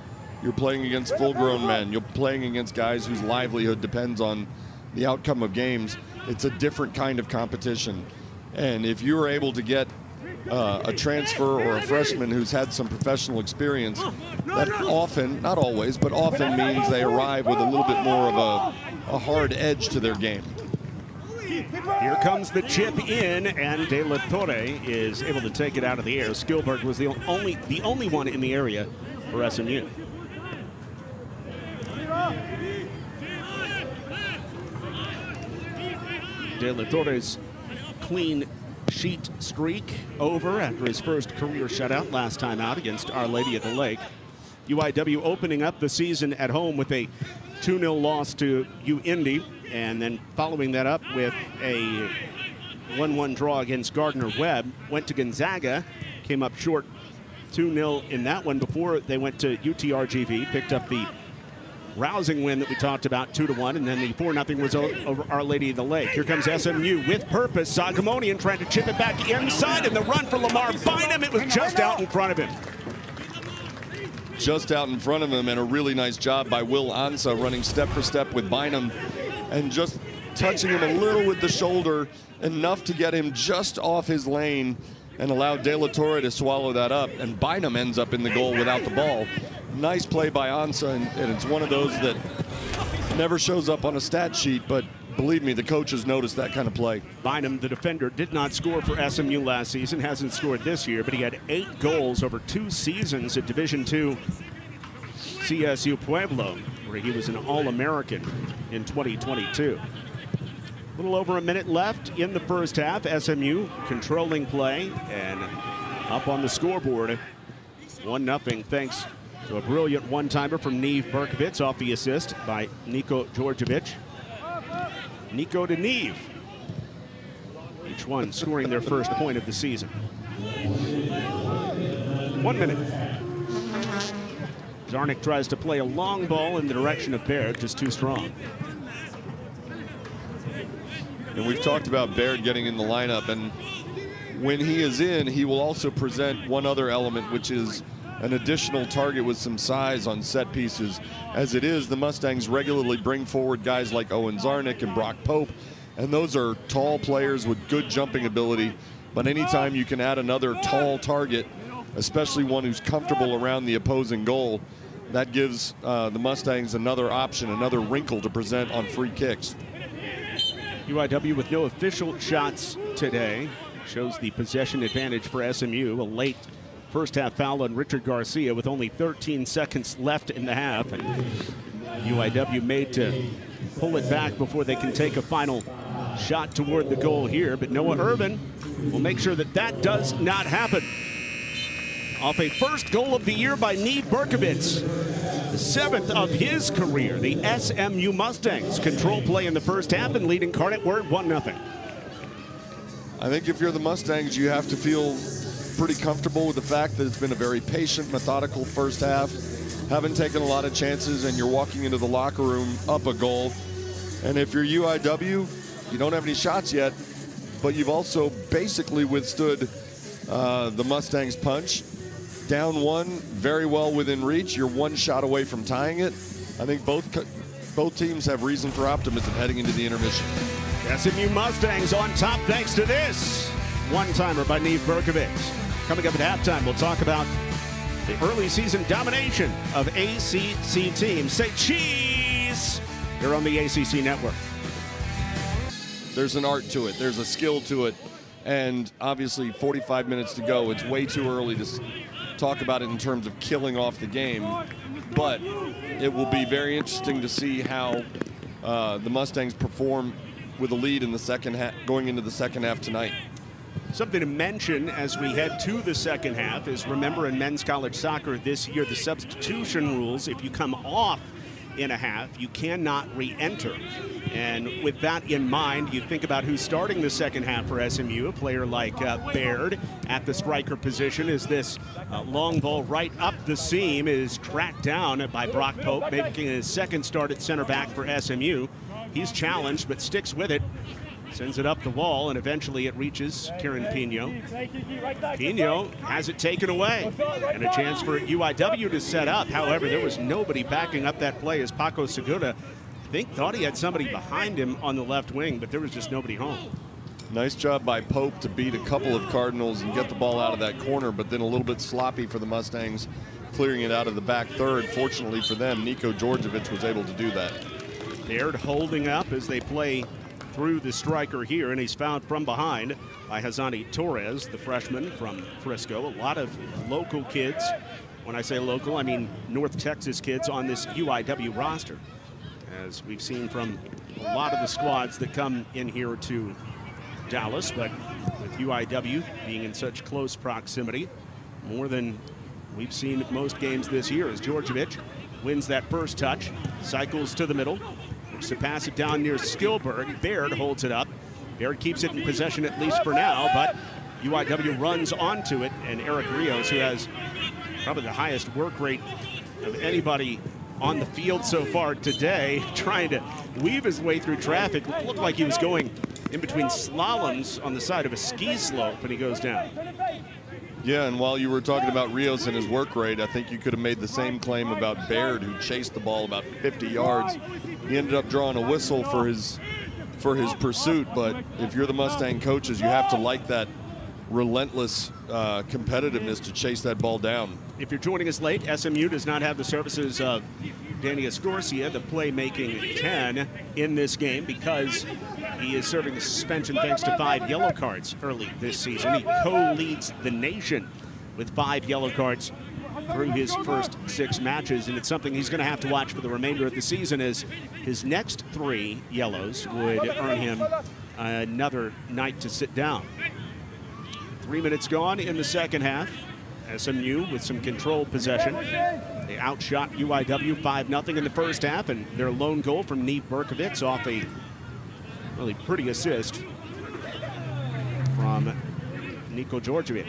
you're playing against full-grown men. You're playing against guys whose livelihood depends on the outcome of games. It's a different kind of competition. And if you are able to get a transfer or a freshman who's had some professional experience, that often, not always, but often means they arrive with a little bit more of a hard edge to their game. Here comes the chip in, and De La Torre is able to take it out of the air. Skilberg was the only one in the area for SMU. De La Torre's clean sheet streak over after his first career shutout last time out against Our Lady of the Lake. UIW opening up the season at home with a 2-0 loss to UIndy, and then following that up with a 1-1 draw against Gardner-Webb. Went to Gonzaga, came up short 2-0 in that one before they went to UTRGV, picked up the rousing win that we talked about, 2-1, and then the 4-0 result over Our Lady of the Lake. Here comes SMU with purpose. Sagamonian trying to chip it back inside, and the run for Lamar Bynum. It was just out in front of him. Just out in front of him, and a really nice job by Will Ansa running step for step with Bynum and just touching him a little with the shoulder, enough to get him just off his lane and allow De La Torre to swallow that up, and Bynum ends up in the goal without the ball. Nice play by Ansa, and it's one of those that never shows up on a stat sheet, but believe me, the coaches noticed that kind of play. Bynum, the defender, did not score for SMU last season, hasn't scored this year, but he had 8 goals over 2 seasons at Division II CSU Pueblo, where he was an All-American in 2022. A little over a minute left in the first half. SMU controlling play and up on the scoreboard, 1-0 thanks to a brilliant one-timer from Neve Berkovitz off the assist by Niko Djordjevic. Nico to Neve, each one scoring their first point of the season. 1 minute. Zarnik tries to play a long ball in the direction of Baird, just too strong. And we've talked about Baird getting in the lineup, and when he is in, he will also present one other element, which is an additional target with some size on set pieces. As it is, the Mustangs regularly bring forward guys like Owen Zarnik and Brock Pope, and those are tall players with good jumping ability. But anytime you can add another tall target, especially one who's comfortable around the opposing goal, that gives the Mustangs another option, another wrinkle to present on free kicks. UIW with no official shots today. Shows the possession advantage for SMU. A late first half foul on Richard Garcia with only 13 seconds left in the half. And UIW made to pull it back before they can take a final shot toward the goal here. But Noah Irvin will make sure that that does not happen. Off a first goal of the year by Neve Berkovitz, the 7th of his career. The SMU Mustangs control play in the first half and lead Incarnate Word 1-0. I think if you're the Mustangs, you have to feel pretty comfortable with the fact that it's been a very patient, methodical first half. Haven't taken a lot of chances, and you're walking into the locker room up a goal. And if you're UIW, you don't have any shots yet, but you've also basically withstood the Mustangs' punch. Down 1, very well within reach. You're 1 shot away from tying it. I think both teams have reason for optimism heading into the intermission. SMU Mustangs on top thanks to this one-timer by Neve Berkovitz. Coming up at halftime, we'll talk about the early season domination of ACC teams. Say cheese! Here on the ACC Network. There's an art to it. There's a skill to it. And obviously 45 minutes to go. It's way too early to talk about it in terms of killing off the game. But it will be very interesting to see how the Mustangs perform with a lead in the second half, going into the second half tonight. Something to mention as we head to the second half is, remember, in men's college soccer this year, the substitution rules, if you come off in a half, you cannot re-enter. And with that in mind, you think about who's starting the second half for SMU. A player like Baird at the striker position, as this long ball right up the seam is tracked down by Brock Pope, making his second start at center back for SMU. He's challenged but sticks with it. Sends it up the wall, and eventually it reaches Kieran Pino. Pino has it taken away, and a chance for UIW to set up. However, there was nobody backing up that play as Paco Segura, thought he had somebody behind him on the left wing, but there was just nobody home. Nice job by Pope to beat a couple of Cardinals and get the ball out of that corner, but then a little bit sloppy for the Mustangs, clearing it out of the back third. Fortunately for them, Niko Djordjevic was able to do that. Baird holding up as they play through the striker here, and he's found from behind by Hazani Torres, the freshman from Frisco. A lot of local kids. When I say local, I mean North Texas kids on this UIW roster, as we've seen from a lot of the squads that come in here to Dallas. But with UIW being in such close proximity, more than we've seen most games this year, as Djordjevic wins that first touch, cycles to the middle, to pass it down near Skillberg. Baird holds it up. Baird keeps it in possession at least for now, but UIW runs onto it, and Eric Rios, who has probably the highest work rate of anybody on the field so far today, trying to weave his way through traffic. It looked like he was going in between slaloms on the side of a ski slope, and he goes down. Yeah, and while you were talking about Rios and his work rate, I think you could have made the same claim about Baird, who chased the ball about 50 yards. He ended up drawing a whistle for his pursuit, but if you're the Mustang coaches, you have to like that relentless competitiveness to chase that ball down. If you're joining us late, SMU does not have the services of Danny Escorcia, the playmaking 10 in this game, because he is serving a suspension thanks to 5 yellow cards early this season. He co-leads the nation with 5 yellow cards through his first 6 matches, and it's something he's going to have to watch for the remainder of the season, as his next 3 yellows would earn him another night to sit down. 3 minutes gone in the second half. SMU with some controlled possession. They outshot UIW 5-0 in the first half, and their lone goal from Neve Berkovitz off a really pretty assist from Niko Djordjevic.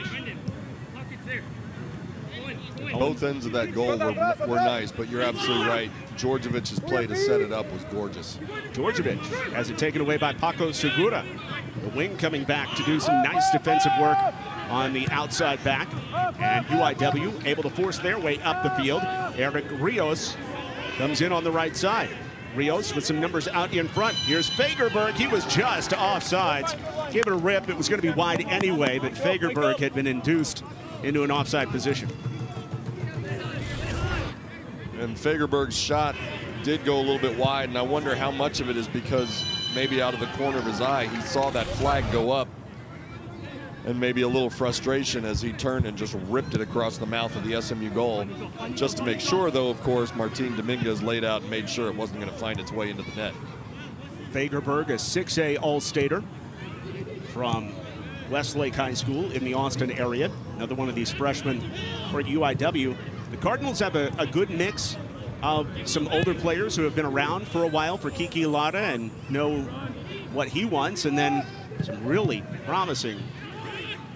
Both ends of that goal were nice, but you're absolutely right. Djordjevic's play to set it up was gorgeous. Djordjevic has it taken away by Paco Segura. The wing coming back to do some nice defensive work on the outside back. And UIW able to force their way up the field. Eric Rios comes in on the right side. Rios with some numbers out in front. Here's Fagerberg. He was just offsides. Gave it a rip. It was going to be wide anyway, but Fagerberg had been induced into an offside position. And Fagerberg's shot did go a little bit wide, and I wonder how much of it is because maybe out of the corner of his eye he saw that flag go up, and maybe a little frustration as he turned and just ripped it across the mouth of the SMU goal. Just to make sure, though, of course, Martin Dominguez laid out and made sure it wasn't going to find its way into the net. Fagerberg, a 6A All-Stater from Westlake High School in the Austin area. Another one of these freshmen for UIW. The Cardinals have a good mix of some older players who have been around for a while for Kiki Lada and know what he wants, and then some really promising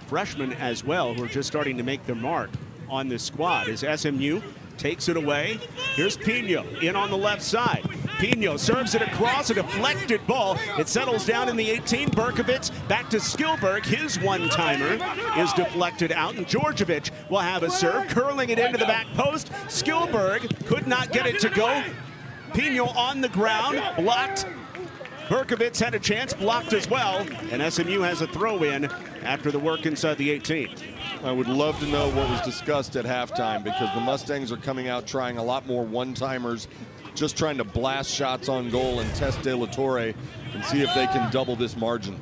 freshmen as well who are just starting to make their mark on this squad. As SMU takes it away, here's Pino in on the left side. Pino serves it across, a deflected ball. It settles down in the 18. Berkovitz back to Skillberg. His one-timer is deflected out, and Djordjevic will have a serve, curling it into the back post. Skillberg could not get it to go. Pino on the ground, blocked. Berkovitz had a chance, blocked as well, and SMU has a throw-in after the work inside the 18. I would love to know what was discussed at halftime, because the Mustangs are coming out trying a lot more one-timers, just trying to blast shots on goal and test De La Torre and see if they can double this margin.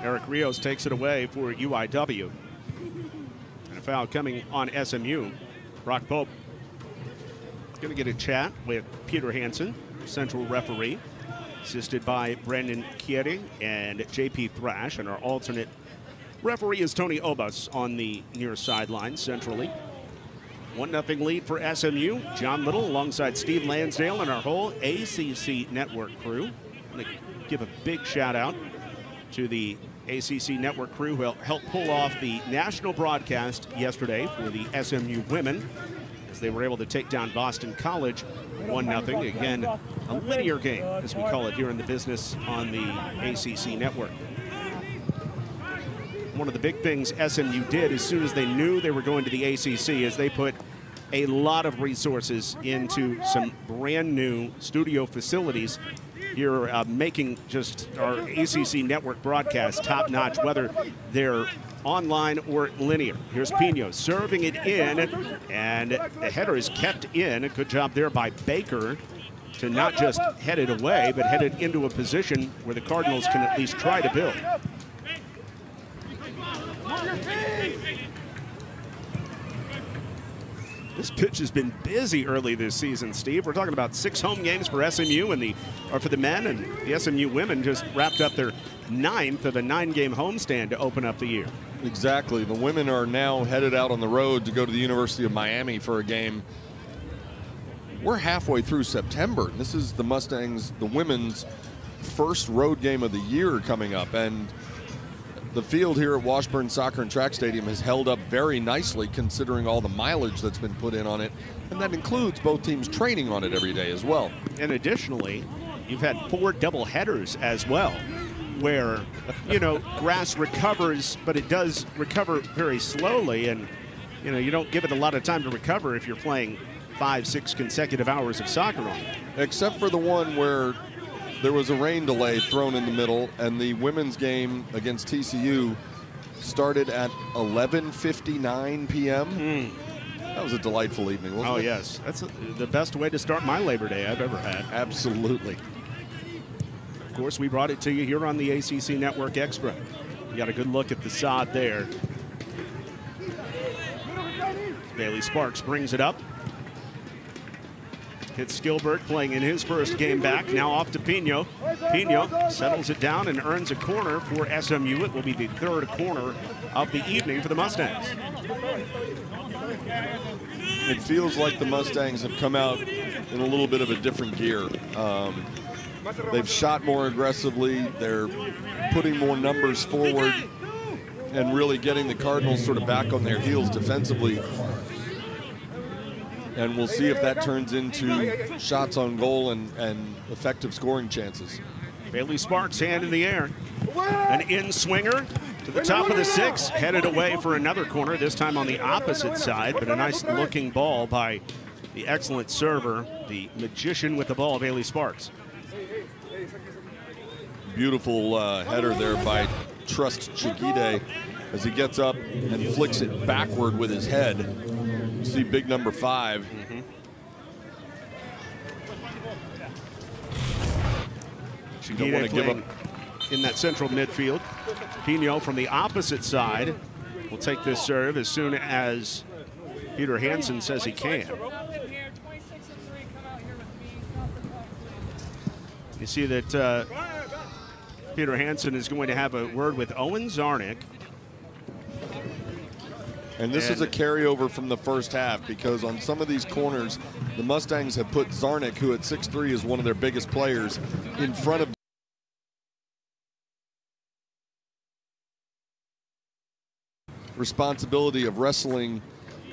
Eric Rios takes it away for UIW. And a foul coming on SMU. Brock Pope going to get a chat with Peter Hansen, central referee, assisted by Brandon Chieri and JP Thrash, and our alternate referee is Tony Obas on the near sideline centrally. 1-0 lead for SMU. John Little alongside Steve Lansdale and our whole ACC network crew. I'm going to give a big shout out to the ACC network crew who helped pull off the national broadcast yesterday for the SMU women, as they were able to take down Boston College 1-0. Again, a linear game, as we call it here in the business on the ACC network. One of the big things SMU did as soon as they knew they were going to the ACC is they put a lot of resources into some brand new studio facilities here, making just our ACC network broadcast top notch, whether they're online or linear. Here's Pino serving it in, and the header is kept in. A good job there by Baker to not just head it away, but head it into a position where the Cardinals can at least try to build. This pitch has been busy early this season, Steve. We're talking about 6 home games for SMU for the men, and the SMU women just wrapped up their 9th of a 9-game homestand to open up the year. Exactly. The women are now headed out on the road to go to the University of Miami for a game. We're halfway through September. This is the Mustangs, the women's first road game of the year coming up, and the field here at Washburn Soccer and Track Stadium has held up very nicely considering all the mileage that's been put in on it, and that includes both teams training on it every day as well. And additionally, you've had 4 double headers as well, where, you know, grass recovers, but it does recover very slowly, and, you know, you don't give it a lot of time to recover if you're playing 5-6 consecutive hours of soccer on it. Except for the one where there was a rain delay thrown in the middle, and the women's game against TCU started at 11:59 p.m. That was a delightful evening, wasn't it? Oh, yes. That's the best way to start my Labor Day I've ever had. Absolutely. Of course, we brought it to you here on the ACC Network Extra. You got a good look at the sod there. Bailey Sparks brings it up. Hits Gilbert, playing in his first game back. Now off to Pino. Pino settles it down and earns a corner for SMU. It will be the 3rd corner of the evening for the Mustangs. It feels like the Mustangs have come out in a little bit of a different gear. They've shot more aggressively. They're putting more numbers forward and really getting the Cardinals sort of back on their heels defensively. And we'll see if that turns into shots on goal and effective scoring chances. Bailey Sparks, hand in the air. An in-swinger to the top of the 6, headed away for another corner, this time on the opposite side, but a nice-looking ball by the excellent server, the magician with the ball, Bailey Sparks. Beautiful header there by Trust Chigide as he gets up and flicks it backward with his head. You see big number 5. You don't want to give up in that central midfield. Pino from the opposite side will take this serve as soon as Peter Hansen says he can. You see that Peter Hansen is going to have a word with Owen Zarnik. And this is a carryover from the first half, because on some of these corners, the Mustangs have put Zarnik, who at 6'3" is one of their biggest players, in front of responsibility of wrestling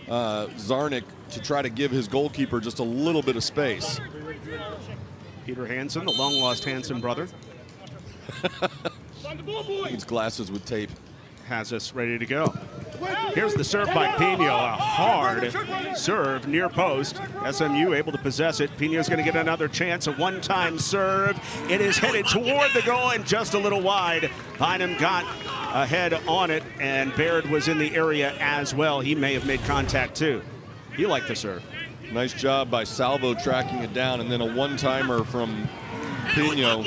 Zarnik to try to give his goalkeeper just a little bit of space. Peter Hansen, the long-lost Hansen brother. Needs glasses with tape. Has us ready to go. Here's the serve by Pino, a hard serve near post. SMU able to possess it. Pino's going to get another chance, a one-time serve. It is headed toward the goal and just a little wide. Bynum got ahead on it, and Baird was in the area as well. He may have made contact too. He liked the serve. Nice job by Salvo tracking it down, and then a one-timer from Pino.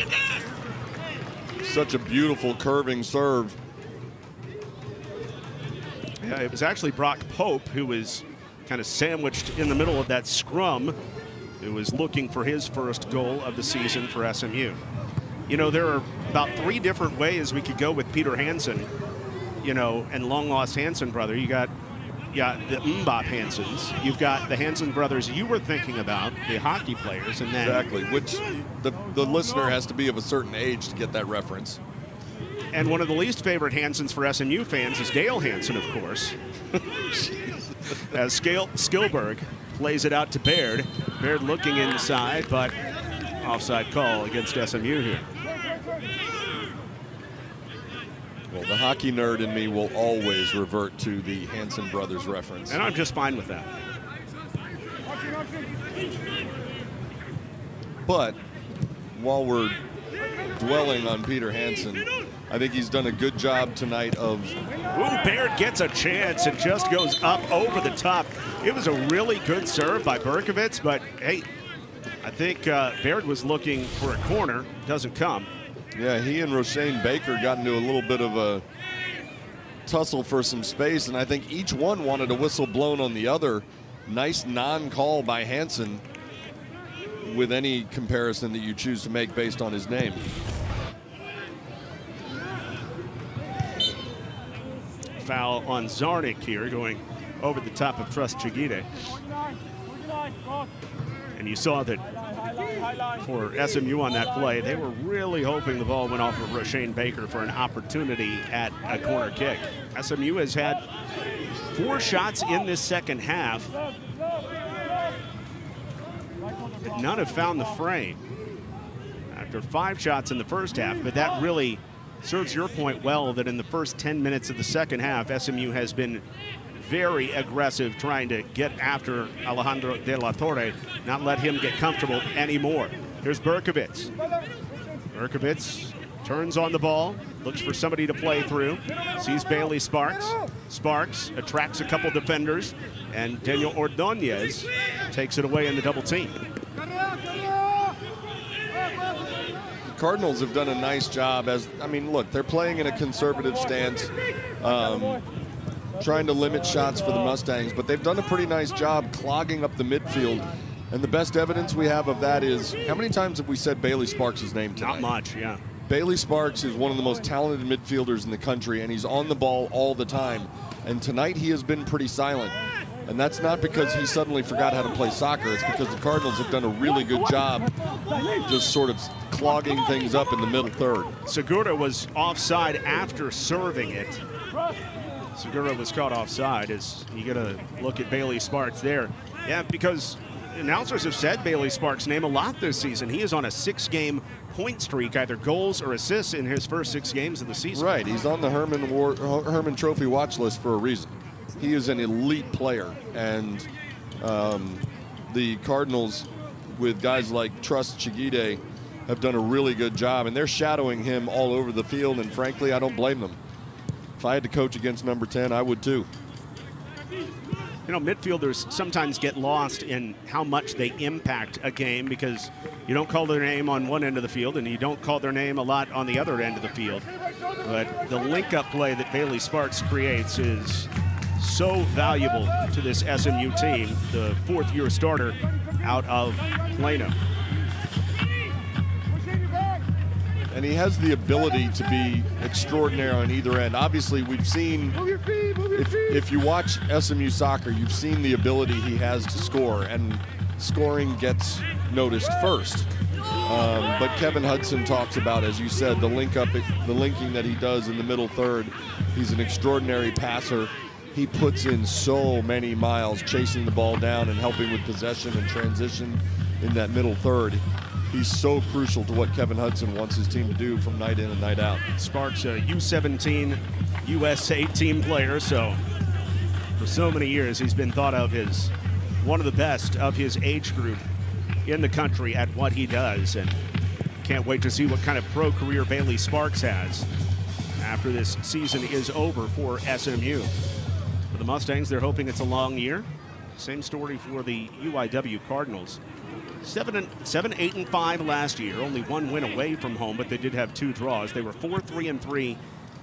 Such a beautiful curving serve. Yeah, it was actually Brock Pope who was kind of sandwiched in the middle of that scrum, who was looking for his first goal of the season for SMU. You know, there are about 3 different ways we could go with Peter Hansen, you know, and long-lost Hansen brother. You got the Mbop Hansens. You've got the Hansen brothers you were thinking about, the hockey players, and then exactly, which the listener has to be of a certain age to get that reference. And one of the least favorite Hansens for SMU fans is Dale Hansen, of course. As Skilberg plays it out to Baird. Baird looking inside, but offside call against SMU here. Well, the hockey nerd in me will always revert to the Hansen brothers reference. And I'm just fine with that. But while we're dwelling on Peter Hansen, I think he's done a good job tonight of... Ooh, Baird gets a chance and just goes up over the top. It was a really good serve by Berkovitz, but hey, I think Baird was looking for a corner. Doesn't come. Yeah, he and Roshane Baker got into a little bit of a tussle for some space, and I think each one wanted a whistle blown on the other. Nice non-call by Hansen with any comparison that you choose to make based on his name. Foul on Zarnik here, going over the top of Trust Chigide. And you saw that for SMU on that play, they were really hoping the ball went off of Roshane Baker for an opportunity at a corner kick. SMU has had 4 shots in this second half. None have found the frame after 5 shots in the first half, but that really serves your point well, that in the first 10 minutes of the second half, SMU has been very aggressive trying to get after Alejandro De La Torre, not let him get comfortable anymore. Here's Berkovitz. Berkovitz turns on the ball, looks for somebody to play through, sees Bailey Sparks. Sparks attracts a couple defenders, and Daniel Ordonez takes it away in the double team. Cardinals have done a nice job look, they're playing in a conservative stance, trying to limit shots for the Mustangs, but they've done a pretty nice job clogging up the midfield. And the best evidence we have of that is, how many times have we said Bailey Sparks' name tonight? Not much, yeah. Bailey Sparks is one of the most talented midfielders in the country, and he's on the ball all the time. And tonight he has been pretty silent. And that's not because he suddenly forgot how to play soccer. It's because the Cardinals have done a really good job just sort of clogging things up in the middle third. Segura was offside after serving it. Segura was caught offside. As you get a look at Bailey Sparks there. Yeah, because announcers have said Bailey Sparks' name a lot this season. He is on a 6-game point streak, either goals or assists in his first 6 games of the season. Right, he's on the Herman Trophy watch list for a reason. He is an elite player, and the Cardinals, with guys like Trust Chigide, have done a really good job, and they're shadowing him all over the field, and frankly, I don't blame them. If I had to coach against number 10, I would too. You know, midfielders sometimes get lost in how much they impact a game because you don't call their name on one end of the field and you don't call their name a lot on the other end of the field. But the link-up play that Bailey Sparks creates is so valuable to this SMU team, the 4th-year starter out of Plano. And he has the ability to be extraordinary on either end. Obviously, we've seen, if you watch SMU soccer, you've seen the ability he has to score, and scoring gets noticed first. But Kevin Hudson talks about, as you said, the linking that he does in the middle third. He's an extraordinary passer. He puts in so many miles chasing the ball down and helping with possession and transition in that middle third. He's so crucial to what Kevin Hudson wants his team to do from night in and night out. Sparks, a U17 USA team player, so for so many years he's been thought of as one of the best of his age group in the country at what he does, and can't wait to see what kind of pro career Bailey Sparks has after this season is over for SMU. For the Mustangs, they're hoping it's a long year. Same story for the UIW Cardinals. 7-8-5 last year, only one win away from home, but they did have 2 draws. They were 4-3-3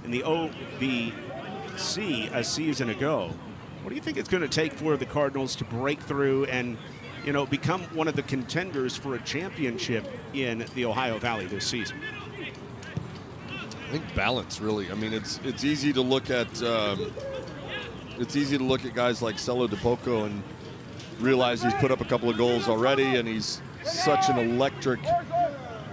in the OVC a season ago. What do you think it's going to take for the Cardinals to break through and, you know, become one of the contenders for a championship in the Ohio Valley this season? I think balance, really. I mean, it's easy to look at guys like Celo DePoco and realize he's put up a couple of goals already, and he's such an electric,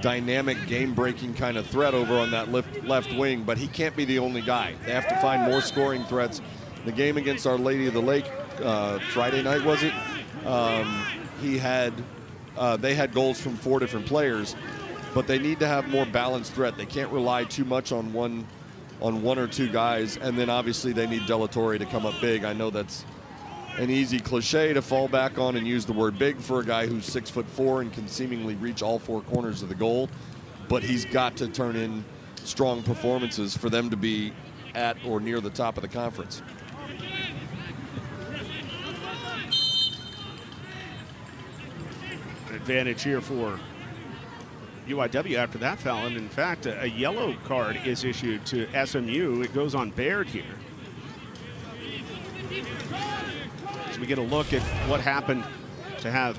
dynamic, game-breaking kind of threat over on that left wing, but he can't be the only guy. They have to find more scoring threats. The game against Our Lady of the Lake, Friday night, was it? They had goals from 4 different players, but they need to have more balanced threat. They can't rely too much on one or 2 guys, and then obviously they need De La Torre to come up big. I know that's an easy cliche to fall back on and use the word big for a guy who's 6'4" and can seemingly reach all 4 corners of the goal, but he's got to turn in strong performances for them to be at or near the top of the conference. An advantage here for UIW after that foul, and in fact a yellow card is issued to SMU. It goes on Baird here. As we get a look at what happened to have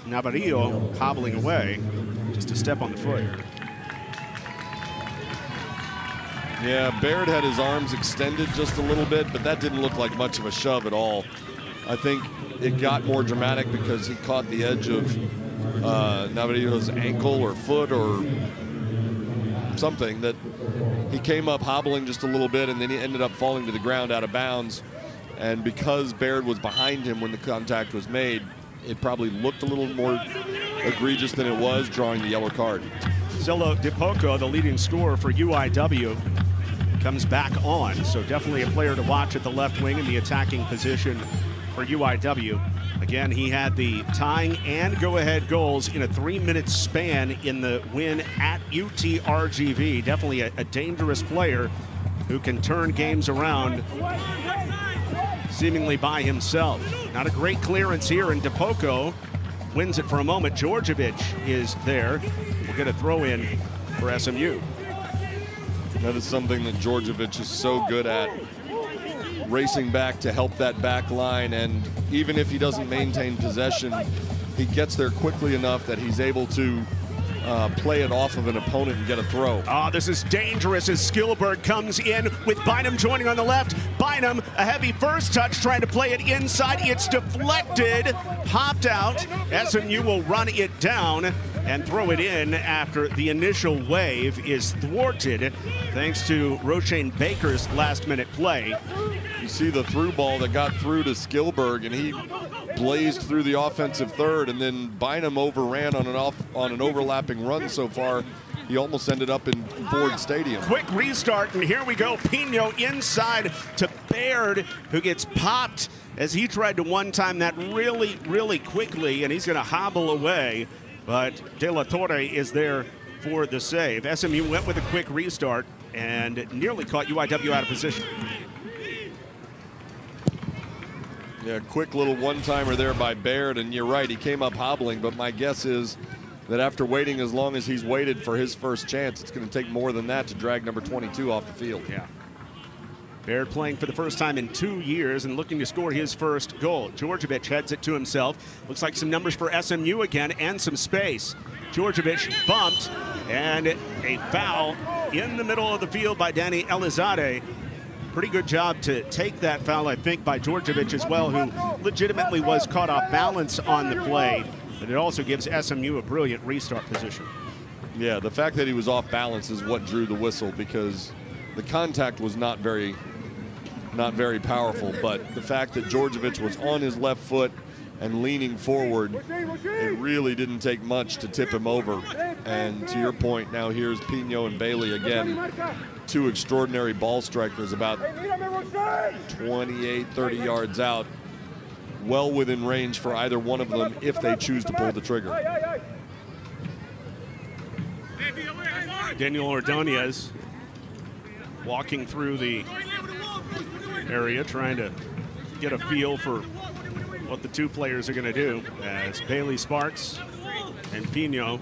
Navarrillo hobbling away, just a step on the foot. Yeah, Baird had his arms extended just a little bit, but that didn't look like much of a shove at all. I think it got more dramatic because he caught the edge of Navarrillo's ankle or foot or something, that he came up hobbling just a little bit, and then he ended up falling to the ground out of bounds. And because Baird was behind him when the contact was made, it probably looked a little more egregious than it was, drawing the yellow card. Celo DePoco, the leading scorer for UIW, comes back on. So definitely a player to watch at the left wing in the attacking position for UIW. Again, he had the tying and go-ahead goals in a 3-minute span in the win at UTRGV. Definitely a dangerous player who can turn games around seemingly by himself. Not a great clearance here, and DePoco wins it for a moment. Djordjevic is there. We'll get a throw in for SMU. That is something that Djordjevic is so good at, racing back to help that back line, and even if he doesn't maintain possession, he gets there quickly enough that he's able to play it off of an opponent and get a throw. Oh, this is dangerous as Skillberg comes in with Bynum joining on the left. Bynum, a heavy first touch, trying to play it inside. It's deflected, popped out. SMU will run it down and throw it in after the initial wave is thwarted thanks to Roshane Baker's last-minute play. You see the through ball that got through to Skillberg, and he blazed through the offensive third, and then Bynum overran on an overlapping run so far. He almost ended up in Ford Stadium. Quick restart, and here we go. Pino inside to Baird, who gets popped as he tried to one-time that really, really quickly, and he's going to hobble away. But De La Torre is there for the save. SMU went with a quick restart and nearly caught UIW out of position. Yeah, quick little one-timer there by Baird, and you're right, he came up hobbling, but my guess is that after waiting as long as he's waited for his first chance, it's going to take more than that to drag number 22 off the field. Yeah. Baird playing for the first time in 2 years and looking to score his first goal. Djordjevic heads it to himself. Looks like some numbers for SMU again and some space. Djordjevic bumped, and a foul in the middle of the field by Danny Elizade. Pretty good job to take that foul, I think, by Djordjevic as well, who legitimately was caught off balance on the play. But it also gives SMU a brilliant restart position. Yeah, the fact that he was off balance is what drew the whistle, because the contact was not very powerful, but the fact that Djordjevic was on his left foot and leaning forward, it really didn't take much to tip him over. And to your point, now here's Pino and Bailey again, two extraordinary ball strikers about 28, 30 yards out, well within range for either one of them if they choose to pull the trigger. Daniel Ordonez walking through the area, trying to get a feel for what the two players are going to do as Bailey Sparks and Pino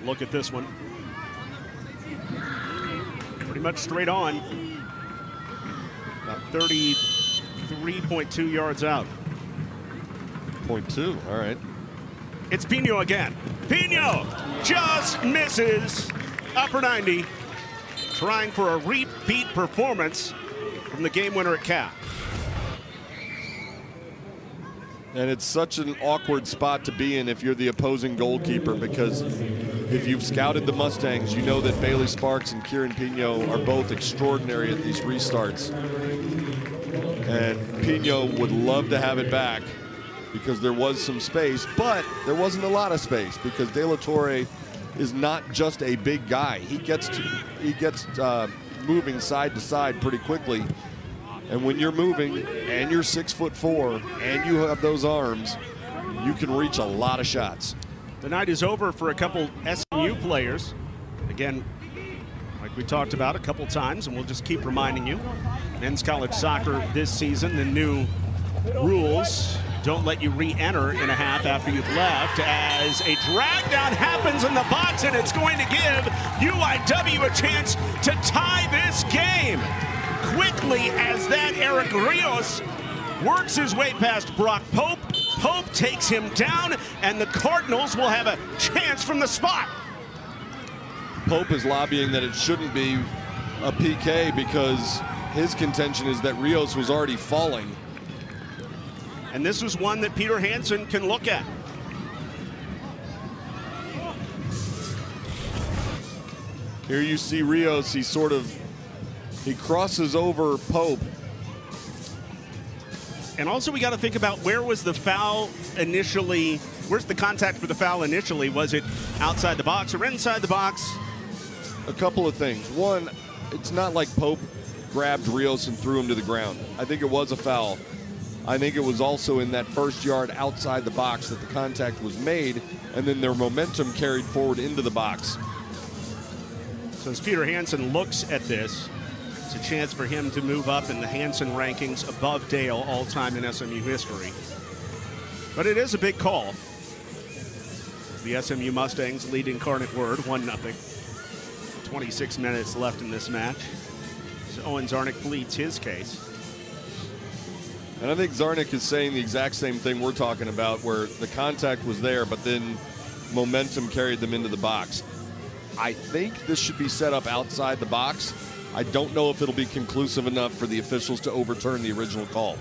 look at this one. Pretty much straight on. About 33.2 yards out. 0.2, all right. It's Pino again. Pino just misses upper 90, trying for a repeat performance from the game winner at Cal. And it's such an awkward spot to be in if you're the opposing goalkeeper, because if you've scouted the Mustangs, you know that Bailey Sparks and Kieran Pino are both extraordinary at these restarts. And Pino would love to have it back because there was some space, but there wasn't a lot of space because De La Torre is not just a big guy. He gets moving side to side pretty quickly. And when you're moving and you're 6'4" and you have those arms, you can reach a lot of shots. The night is over for a couple SMU players. Again, like we talked about a couple times, and we'll just keep reminding you, men's college soccer this season, the new rules don't let you re-enter in a half after you've left, as a drag down happens in the box, and it's going to give UIW a chance to tie this game. Quickly as that, Eric Rios works his way past Brock Pope. Pope takes him down, and the Cardinals will have a chance from the spot. Pope is lobbying that it shouldn't be a PK because his contention is that Rios was already falling. And this is one that Peter Hansen can look at. Here you see Rios, he crosses over Pope. And also we got to think about, where was the foul initially? Where's the contact for the foul initially? Was it outside the box or inside the box? A couple of things. One, it's not like Pope grabbed Rios and threw him to the ground. I think it was a foul. I think it was also in that first yard outside the box that the contact was made, and then their momentum carried forward into the box. So as Peter Hansen looks at this, it's a chance for him to move up in the Hansen rankings above Dale all-time in SMU history. But it is a big call. The SMU Mustangs lead Incarnate Word 1-0. 26 minutes left in this match. So Owen Zarnick pleads his case. And I think Zarnick is saying the exact same thing we're talking about, where the contact was there, but then momentum carried them into the box. I think this should be set up outside the box. I don't know if it'll be conclusive enough for the officials to overturn the original call.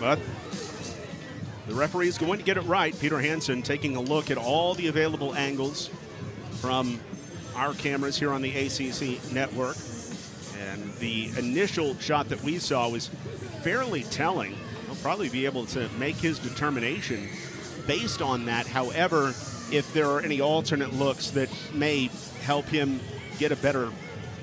But the referee is going to get it right. Peter Hansen taking a look at all the available angles from our cameras here on the ACC network. And the initial shot that we saw was fairly telling. He'll probably be able to make his determination based on that. However, if there are any alternate looks that may help him get a better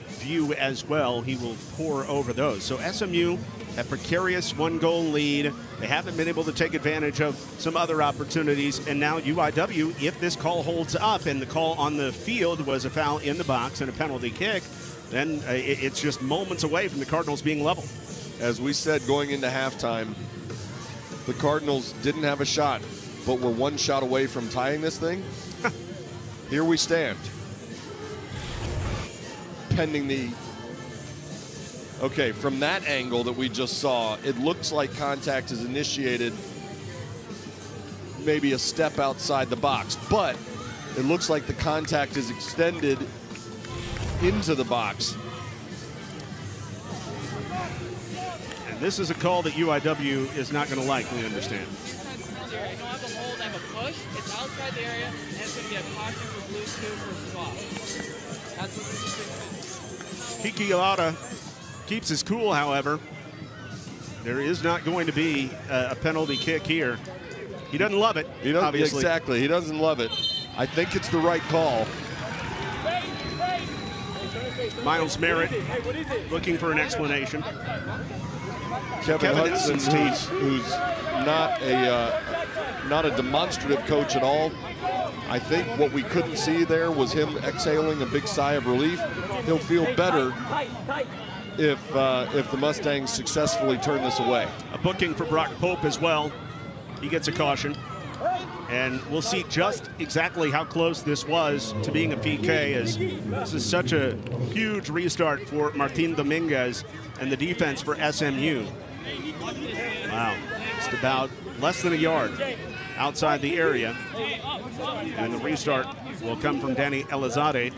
view as well, he will pour over those. So SMU, a precarious one-goal lead. They haven't been able to take advantage of some other opportunities. And now UIW, if this call holds up and the call on the field was a foul in the box and a penalty kick, then it's just moments away from the Cardinals being level. As we said going into halftime, the Cardinals didn't have a shot, but were one shot away from tying this thing. Here we stand. Pending the... Okay, from that angle that we just saw, it looks like contact is initiated maybe a step outside the box, but it looks like the contact is extended into the box. And this is a call that UIW is not going to like, we understand. You don't have a hold, have a push, it's outside the area, and it's going to be a caution for blue 2 for swap. That's what this is. Kiki Alada keeps his cool, however. There is not going to be a penalty kick here. He doesn't love it, obviously. Exactly, he doesn't love it. I think it's the right call. Miles Merritt looking for an explanation. Kevin Hudson, who's not a demonstrative coach at all. I think what we couldn't see there was him exhaling a big sigh of relief. He'll feel better if the Mustangs successfully turn this away. A booking for Brock Pope as well. He gets a caution. And we'll see just exactly how close this was to being a PK, as this is such a huge restart for Martin Dominguez and the defense for SMU. Wow, just about less than a yard outside the area. And the restart will come from Danny Elizalde,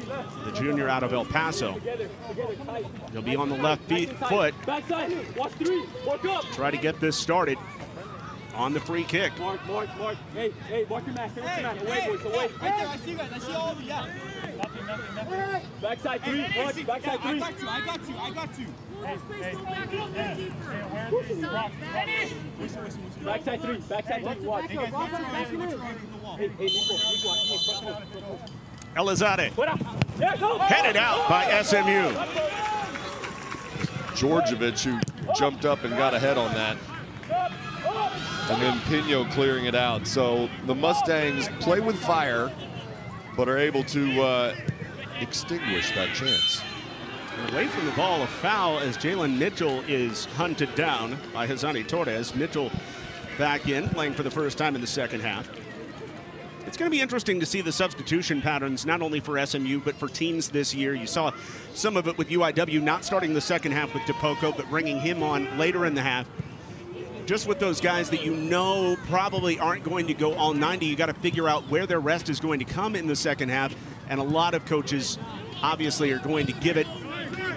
the junior out of El Paso. He'll be on the left foot. Try to get this started on the free kick. Mark. Hey, mark your man. Away, boys, away. Right there, I see you guys. I see all of you, yeah. Nothing. Backside three, Mark. Backside three. I got you. Backside three, watch. Elizalde headed out by SMU. Georgievich, who jumped up and got ahead on that. And then Pino clearing it out. So the Mustangs play with fire, but are able to extinguish that chance. Away from the ball, a foul as Jalen Mitchell is hunted down by Hazani Torres. Mitchell back in, playing for the first time in the second half. It's going to be interesting to see the substitution patterns, not only for SMU, but for teams this year. You saw some of it with UIW not starting the second half with DePoco, but bringing him on later in the half. Just with those guys that you know probably aren't going to go all 90, you got to figure out where their rest is going to come in the second half. And a lot of coaches obviously are going to give it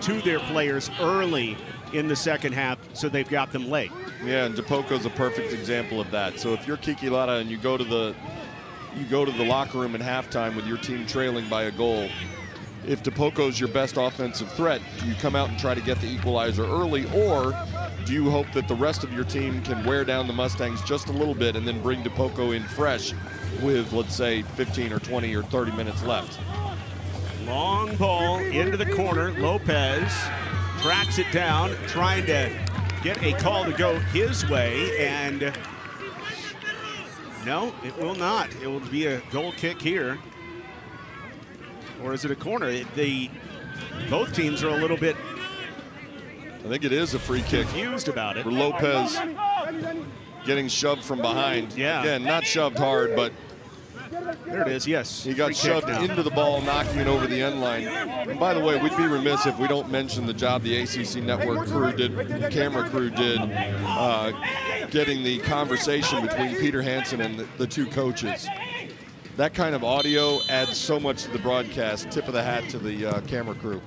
to their players early in the second half so they've got them late. Yeah, and DePoco's a perfect example of that. So if you're Kiki Lara and you go to the locker room at halftime with your team trailing by a goal, if DePoco's your best offensive threat, do you come out and try to get the equalizer early, or do you hope that the rest of your team can wear down the Mustangs just a little bit and then bring DePoco in fresh with, let's say, 15 or 20 or 30 minutes left? Long ball into the corner. Lopez tracks it down, trying to get a call to go his way, and no, it will not. It will be a goal kick here. Or is it a corner? Both teams are a little bit, I think it is a free kick. Confused about it. For Lopez getting shoved from behind. Yeah. Again, not shoved hard, but there it is, yes. He got shoved into the ball, knocking it over the end line. And by the way, we'd be remiss if we don't mention the job the ACC network crew did, the camera crew did, getting the conversation between Peter Hansen and the two coaches. That kind of audio adds so much to the broadcast. Tip of the hat to the camera crew.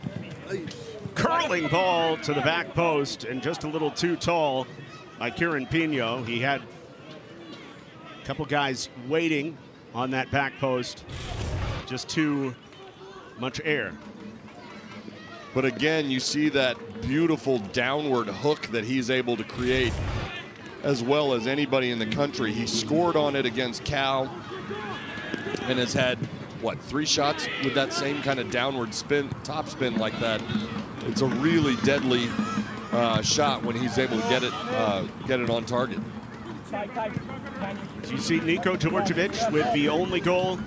Curling ball to the back post, and just a little too tall by Kieran Pino. He had a couple guys waiting on that back post. Just too much air. But again, you see that beautiful downward hook that he's able to create as well as anybody in the country. He scored on it against Cal and has had, what, 3 shots with that same kind of downward spin, top spin like that. It's a really deadly shot when he's able to get it on target. You see Nico Georgievich with the only goal,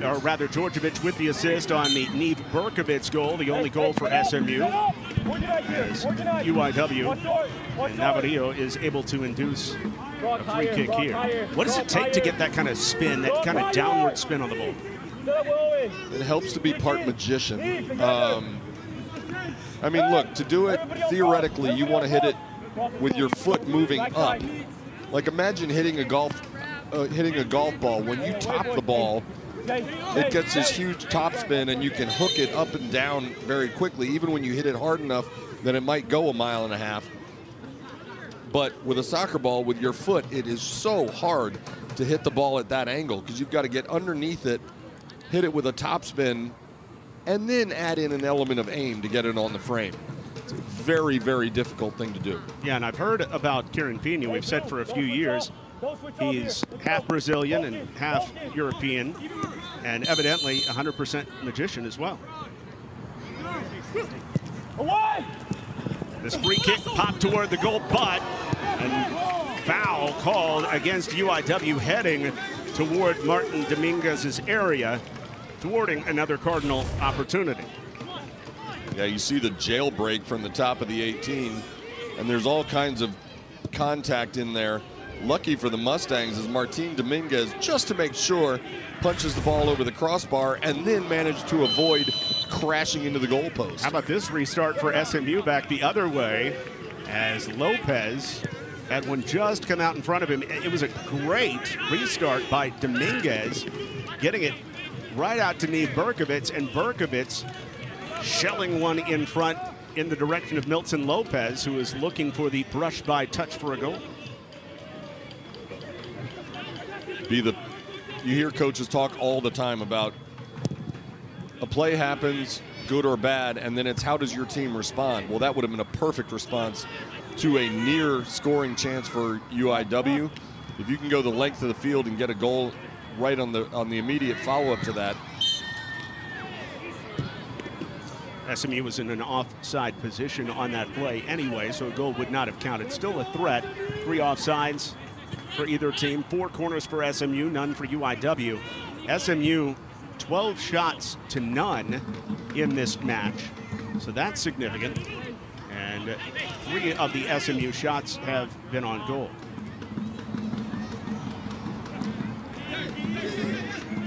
or rather Georgievich with the assist on the Neve Berkovitz goal, the only goal for SMU. As UIW and Navarillo is able to induce a free kick here. What does it take to get that kind of spin, that kind of downward spin on the ball? It helps to be part magician. I mean, look, to do it theoretically, you want to hit it with your foot moving up. Like imagine hitting a golf ball. When you top the ball, it gets this huge top spin, and you can hook it up and down very quickly. Even when you hit it hard enough, then it might go 1.5 miles. But with a soccer ball, with your foot, it is so hard to hit the ball at that angle because you've got to get underneath it, hit it with a top spin, and then add in an element of aim to get it on the frame. It's a very, very difficult thing to do. Yeah, and I've heard about Kieran Pino. We've said for a few years he's half Brazilian and half European, and evidently 100% magician as well. This free kick popped toward the goal, but and foul called against UIW heading toward Martin Dominguez's area, thwarting another Cardinal opportunity. Yeah, you see the jailbreak from the top of the 18, and there's all kinds of contact in there. Lucky for the Mustangs is Martin Dominguez, just to make sure, punches the ball over the crossbar and then managed to avoid crashing into the goalpost. How about this restart for SMU back the other way as Lopez had one just come out in front of him. It was a great restart by Dominguez, getting it right out to Neve Berkovitz, and Berkovitz shelling one in front in the direction of Milton Lopez, who is looking for the brush by touch for a goal. You hear coaches talk all the time about a play happens, good or bad, and then it's how does your team respond? Well, that would have been a perfect response to a near scoring chance for UIW. If you can go the length of the field and get a goal right on the immediate follow-up to that. SMU was in an offside position on that play anyway, so a goal would not have counted. Still a threat. 3 offsides for either team. 4 corners for SMU, none for UIW. SMU 12 shots to none in this match, so that's significant. And 3 of the SMU shots have been on goal.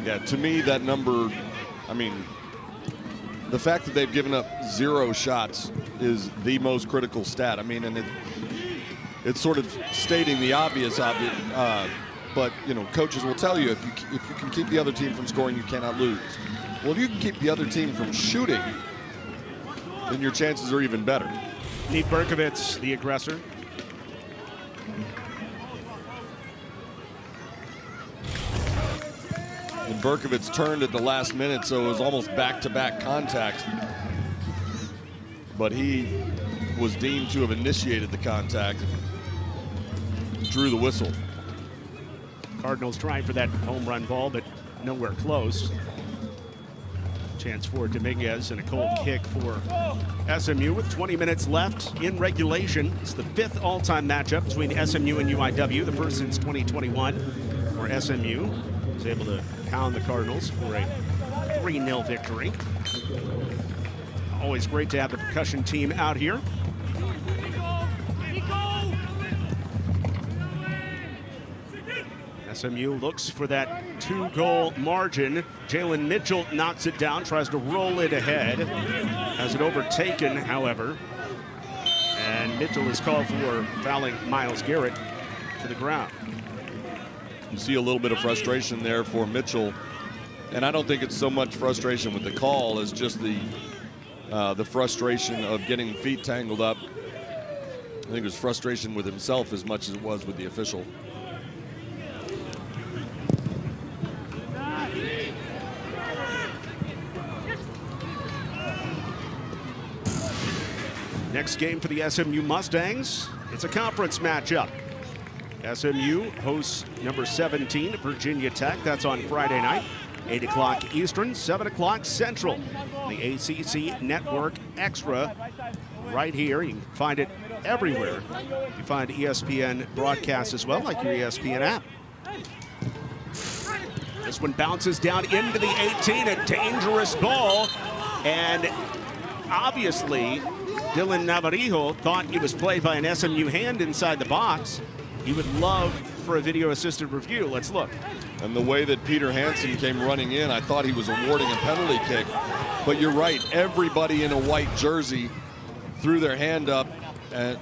Yeah, to me that number, I mean, the fact that they've given up 0 shots is the most critical stat. I mean, and it's sort of stating the obvious, but you know, coaches will tell you if you can keep the other team from scoring, you cannot lose. Well, if you can keep the other team from shooting, then your chances are even better. Neve Berkovitz, the aggressor. And Berkovitz turned at the last minute, so it was almost back-to-back contact. But he was deemed to have initiated the contact. Drew the whistle. Cardinals trying for that home run ball, but nowhere close. Chance for Dominguez and a cold kick for SMU with 20 minutes left in regulation. It's the 5th all-time matchup between SMU and UIW, the first since 2021, where SMU was able to pound the Cardinals for a 3-0 victory. Always great to have the percussion team out here. SMU looks for that 2-goal margin. Jalen Mitchell knocks it down, tries to roll it ahead. Has it overtaken, however. And Mitchell is called for fouling Miles Garrett to the ground. You see a little bit of frustration there for Mitchell. And I don't think it's so much frustration with the call as just the frustration of getting feet tangled up. I think it was frustration with himself as much as it was with the official. Next game for the SMU Mustangs, it's a conference matchup. SMU hosts number 17, Virginia Tech. That's on Friday night, 8 o'clock Eastern, 7 o'clock Central. The ACC Network Extra right here. You can find it everywhere. You find ESPN broadcasts as well, like your ESPN app. This one bounces down into the 18, a dangerous ball. And obviously, Dylan Navarijo thought it was played by an SMU hand inside the box. He would love for a video assisted review. Let's look. And the way that Peter Hansen came running in, I thought he was awarding a penalty kick. But you're right, everybody in a white jersey threw their hand up and,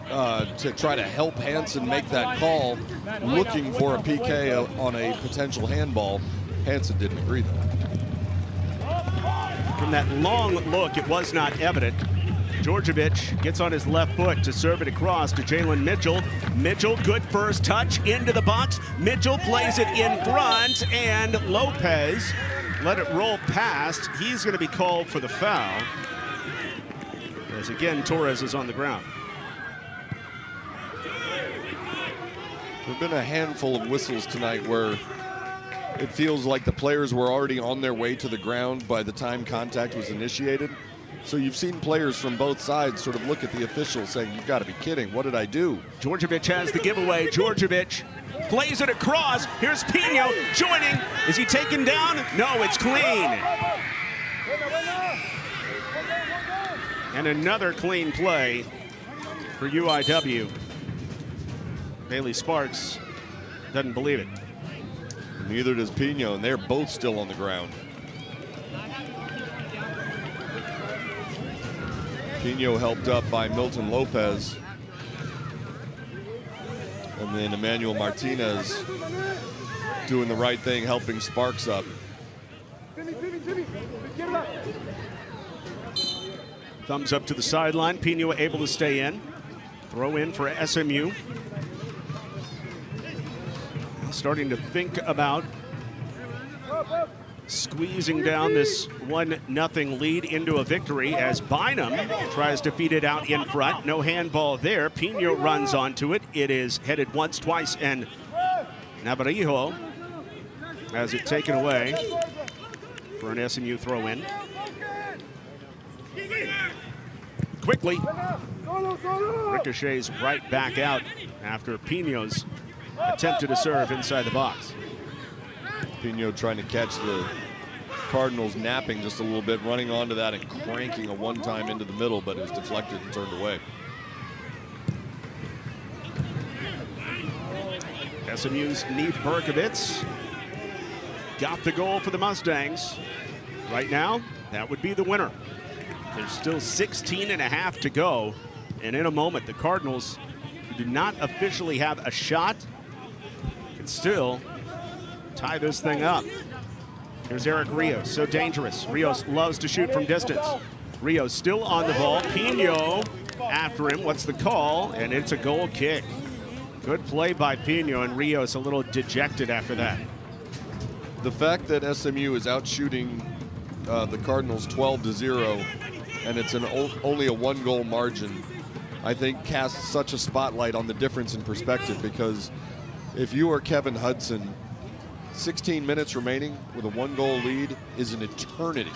to try to help Hansen make that call, looking for a PK on a potential handball. Hansen didn't agree though. From that long look, it was not evident. Djordjevic gets on his left foot to serve it across to Jalen Mitchell. Mitchell, good first touch into the box. Mitchell plays it in front, and Lopez let it roll past. He's going to be called for the foul, as again Torres is on the ground. There have been a handful of whistles tonight where it feels like the players were already on their way to the ground by the time contact was initiated. So you've seen players from both sides sort of look at the official saying, you've got to be kidding, what did I do? Djordjevic has the giveaway. Djordjevic plays it across. Here's Pino joining. Is he taken down? No, it's clean. And another clean play for UIW. Bailey Sparks doesn't believe it. Neither does Pino, and they're both still on the ground. Pino helped up by Milton Lopez. And then Emmanuel Martinez doing the right thing, helping Sparks up. Thumbs up to the sideline. Pino able to stay in. Throw in for SMU. Starting to think about squeezing down this 1-0 lead into a victory as Bynum tries to feed it out in front. No handball there. Pino runs onto it. It is headed once, twice, and Navarijo has it taken away for an SMU throw-in. Quickly, ricochets right back out after Pino's attempted to serve inside the box. Pino trying to catch the Cardinals napping just a little bit, running onto that and cranking a one-time into the middle, but it was deflected and turned away. SMU's Neith Berkovitz got the goal for the Mustangs. Right now, that would be the winner. There's still 16.5 to go, and in a moment, the Cardinals, who do not officially have a shot, can still tie this thing up. Here's Eric Rios, so dangerous. Rios loves to shoot from distance. Rios still on the ball. Pino after him. What's the call? And it's a goal kick. Good play by Pino, and Rios a little dejected after that. The fact that SMU is out shooting the Cardinals 12-0, and it's only a 1-goal margin, I think casts such a spotlight on the difference in perspective, because if you are Kevin Hudson, 16 minutes remaining with a 1-goal lead is an eternity.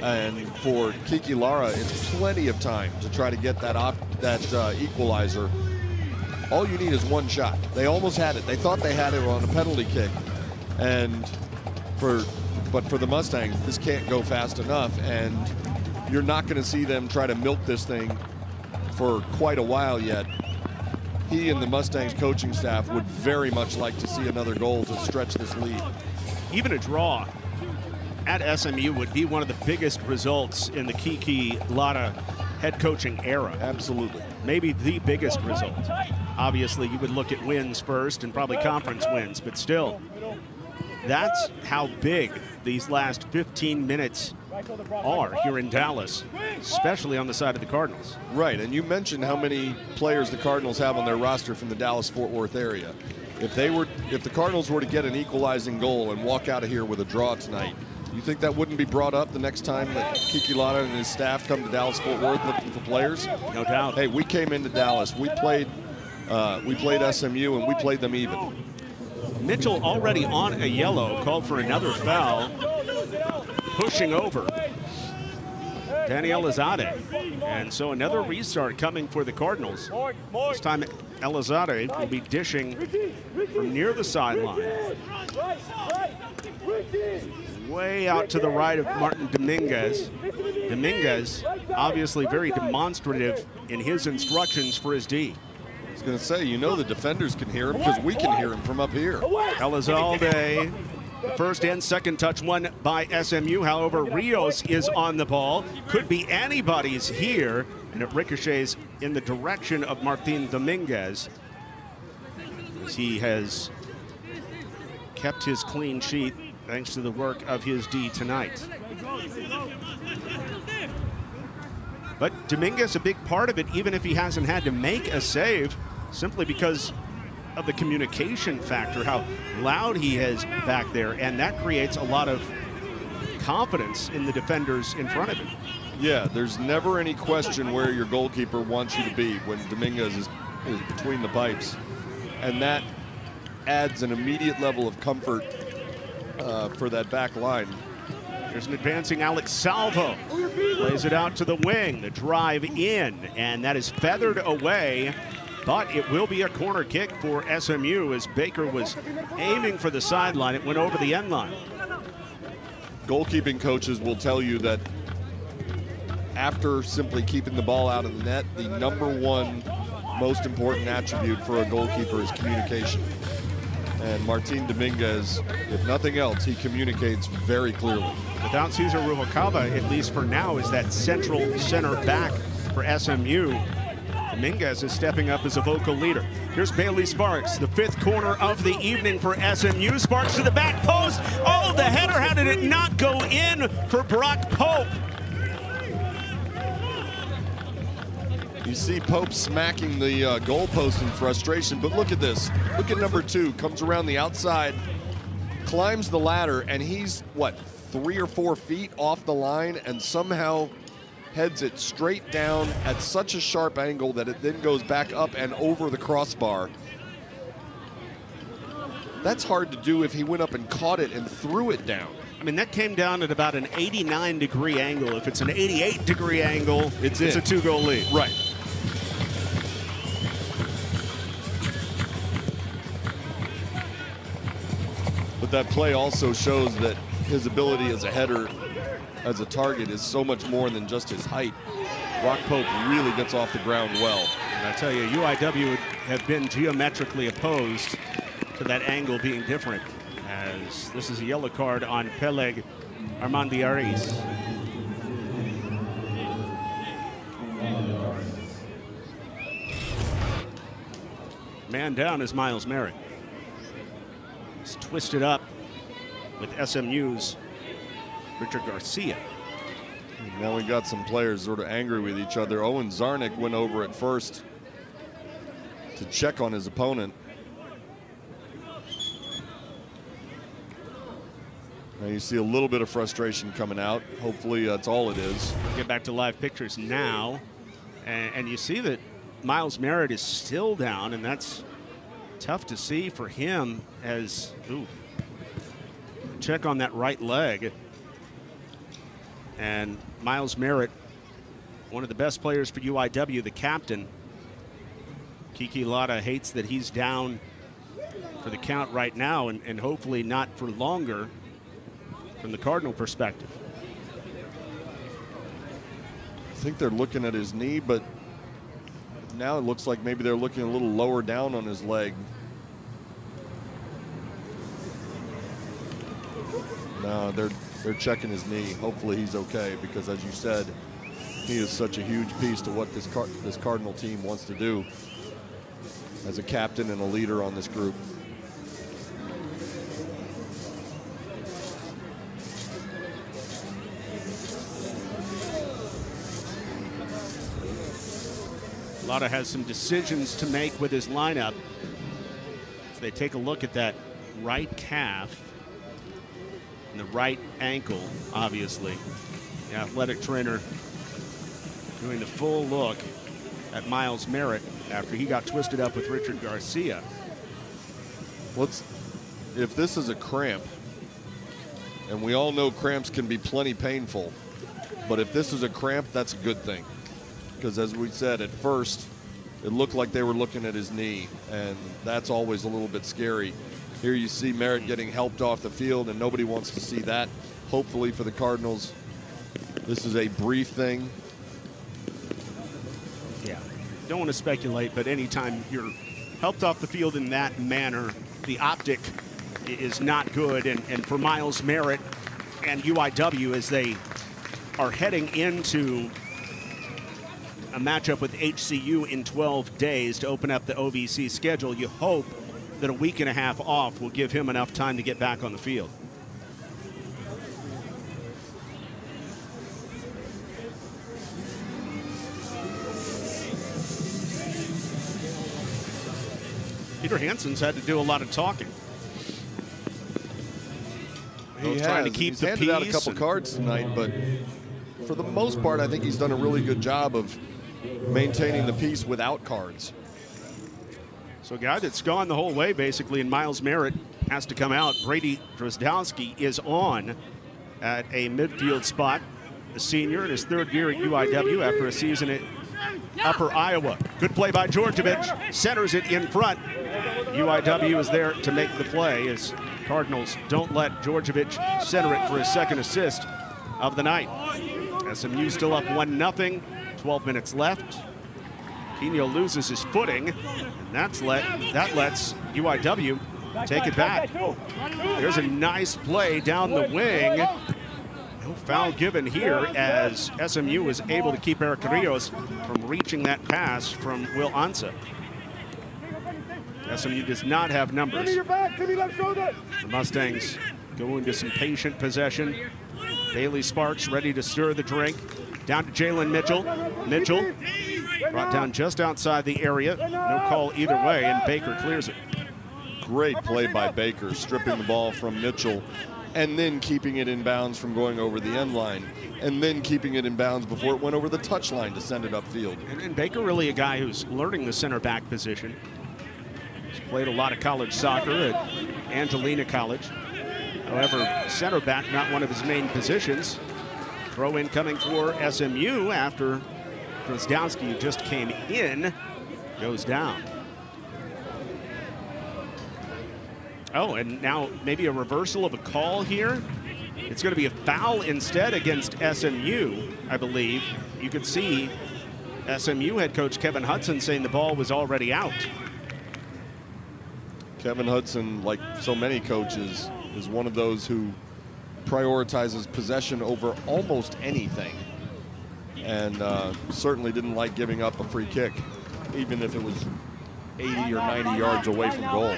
And for Kiki Lara, it's plenty of time to try to get that equalizer. All you need is one shot. They almost had it. They thought they had it on a penalty kick. But for the Mustangs, this can't go fast enough, and you're not going to see them try to milk this thing for quite a while yet. He and the Mustangs coaching staff would very much like to see another goal to stretch this lead. Even a draw at SMU would be one of the biggest results in the Kiki Lara head coaching era. Absolutely. Maybe the biggest result. Obviously, you would look at wins first and probably conference wins, but still, that's how big these last 15 minutes are here in Dallas, especially on the side of the Cardinals. Right, and you mentioned how many players the Cardinals have on their roster from the Dallas-Fort Worth area. If the Cardinals were to get an equalizing goal and walk out of here with a draw tonight, you think that wouldn't be brought up the next time that Kiki Lara and his staff come to Dallas-Fort Worth looking for players? No doubt. Hey, we came into Dallas, we played SMU, and we played them even. Mitchell already on a yellow, called for another foul. Pushing over Danny Elizade. And so another restart coming for the Cardinals. This time Elizade will be dishing from near the sideline. Way out to the right of Martin Dominguez. Dominguez obviously very demonstrative in his instructions for his D. I was going to say, you know the defenders can hear him because we can hear him from up here. Elizalde, the first and second touch won by SMU. However, Rios is on the ball. Could be anybody's here, and it ricochets in the direction of Martin Dominguez, as he has kept his clean sheet thanks to the work of his D tonight. But Dominguez a big part of it, even if he hasn't had to make a save, simply because of the communication factor, how loud he is back there, and that creates a lot of confidence in the defenders in front of him. Yeah, there's never any question where your goalkeeper wants you to be when Dominguez is between the pipes, and that adds an immediate level of comfort for that back line. There's an advancing Alex Salvo. Plays it out to the wing. The drive in, and that is feathered away. But it will be a corner kick for SMU as Baker was aiming for the sideline. It went over the end line. Goalkeeping coaches will tell you that after simply keeping the ball out of the net, the #1 most important attribute for a goalkeeper is communication. And Martin Dominguez, if nothing else, he communicates very clearly. Without Cesar Rubalcaba, at least for now, is that central center back for SMU. Dominguez is stepping up as a vocal leader. Here's Bailey Sparks, the 5th corner of the evening for SMU. Sparks to the back post. Oh, the header, how did it not go in for Brock Pope? You see Pope smacking the goalpost in frustration, but look at this. Look at number 2, comes around the outside, climbs the ladder, and he's, what, 3 or 4 feet off the line and somehow heads it straight down at such a sharp angle that it then goes back up and over the crossbar. That's hard to do if he went up and caught it and threw it down. I mean, that came down at about an 89-degree angle. If it's an 88-degree angle, it's a 2-goal lead. Right. But that play also shows that his ability as a header, as a target, is so much more than just his height. Brock Pope really gets off the ground well. And I tell you, UIW would have been geometrically opposed to that angle being different, as this is a yellow card on Peleg Armandiaris. Man down is Miles Merritt. He's twisted up with SMU's Richard Garcia. Now we got some players sort of angry with each other. Owen Zarnik went over at first to check on his opponent. Now you see a little bit of frustration coming out. Hopefully that's all it is. Get back to live pictures now. And you see that Miles Merritt is still down, and that's tough to see for him as, check on that right leg. And Miles Merritt, one of the best players for UIW, the captain. Kiki Lada hates that he's down for the count right now, and hopefully not for longer from the Cardinal perspective. I think they're looking at his knee, but now it looks like maybe they're looking a little lower down on his leg. No, they're checking his knee. Hopefully he's okay, because as you said, he is such a huge piece to what this Cardinal team wants to do as a captain and a leader on this group. Lada has some decisions to make with his lineup. As they take a look at that right calf and the right ankle, obviously. The athletic trainer doing the full look at Miles Merritt after he got twisted up with Richard Garcia. If this is a cramp, and we all know cramps can be plenty painful, but if this is a cramp, that's a good thing. Because as we said at first, it looked like they were looking at his knee, and that's always a little bit scary. Here you see Merritt getting helped off the field, and nobody wants to see that. Hopefully for the Cardinals, this is a brief thing. Yeah, don't want to speculate, but anytime you're helped off the field in that manner, the optic is not good. And for Miles Merritt and UIW, as they are heading into a matchup with HCU in 12 days to open up the OVC schedule, you hope that a week and a half off will give him enough time to get back on the field. Peter Hansen's had to do a lot of talking. He's trying to keep the handed out a peace couple cards tonight, but for the most part, I think he's done a really good job of maintaining the peace without cards. So a guy that's gone the whole way, basically, and Miles Merritt has to come out. Brady Drozdowski is on at a midfield spot. The senior in his third year at UIW after a season at Upper Iowa. Good play by Georgievich, centers it in front. UIW is there to make the play as Cardinals don't let Georgievich center it for his second assist of the night. SMU still up 1-0, 12 minutes left. Pino loses his footing, and that lets UIW take it back. There's a nice play down the wing. No foul given here as SMU was able to keep Eric Rios from reaching that pass from Will Ansa. SMU does not have numbers. The Mustangs go into some patient possession. Bailey Sparks ready to stir the drink. Down to Jalen Mitchell. Mitchell brought down just outside the area. No call either way, and Baker clears it. Great play by Baker, stripping the ball from Mitchell and then keeping it in bounds from going over the end line, and then keeping it in bounds before it went over the touch line to send it upfield. And Baker really a guy who's learning the center back position. He's played a lot of college soccer at Angelina College. However, center back not one of his main positions. Throw in coming for SMU after Drozdowski, who just came in, goes down. Oh, and now maybe a reversal of a call here. It's going to be a foul instead against SMU, I believe. You could see SMU head coach Kevin Hudson saying the ball was already out. Kevin Hudson, like so many coaches, is one of those who prioritizes possession over almost anything, and certainly didn't like giving up a free kick, even if it was 80 or 90 yards away from goal.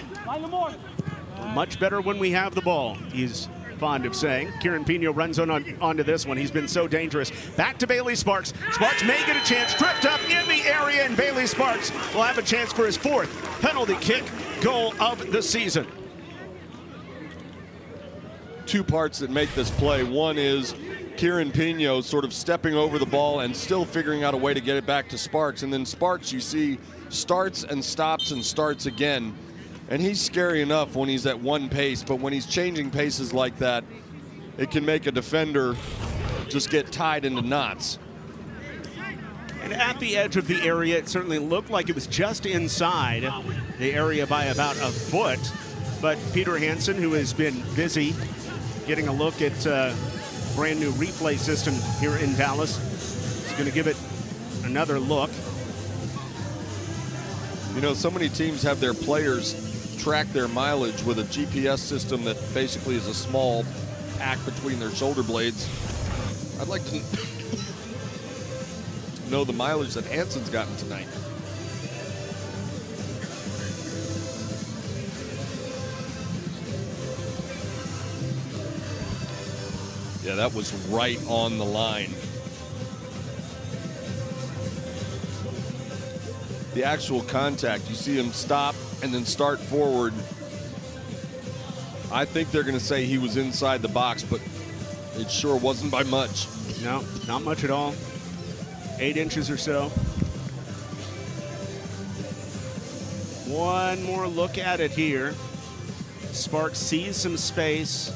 Much better when we have the ball, he's fond of saying. Kieran Pino runs onto this one. He's been so dangerous. Back to Bailey Sparks. Sparks may get a chance. Tripped up in the area, and Bailey Sparks will have a chance for his fourth penalty kick goal of the season. Two parts that make this play. One is Kieran Pino sort of stepping over the ball and still figuring out a way to get it back to Sparks. And then Sparks, you see, starts and stops and starts again. And he's scary enough when he's at one pace, but when he's changing paces like that, it can make a defender just get tied into knots. And at the edge of the area, it certainly looked like it was just inside the area by about a foot. But Peter Hansen, who has been busy getting a look at brand new replay system here in Dallas, is going to give it another look. You know, so many teams have their players track their mileage with a GPS system that basically is a small act between their shoulder blades. I'd like to know the mileage that Hansen's gotten tonight. Yeah, that was right on the line. The actual contact, you see him stop and then start forward. I think they're going to say he was inside the box, but it sure wasn't by much. No, not much at all. 8 inches or so. One more look at it here. Sparks sees some space.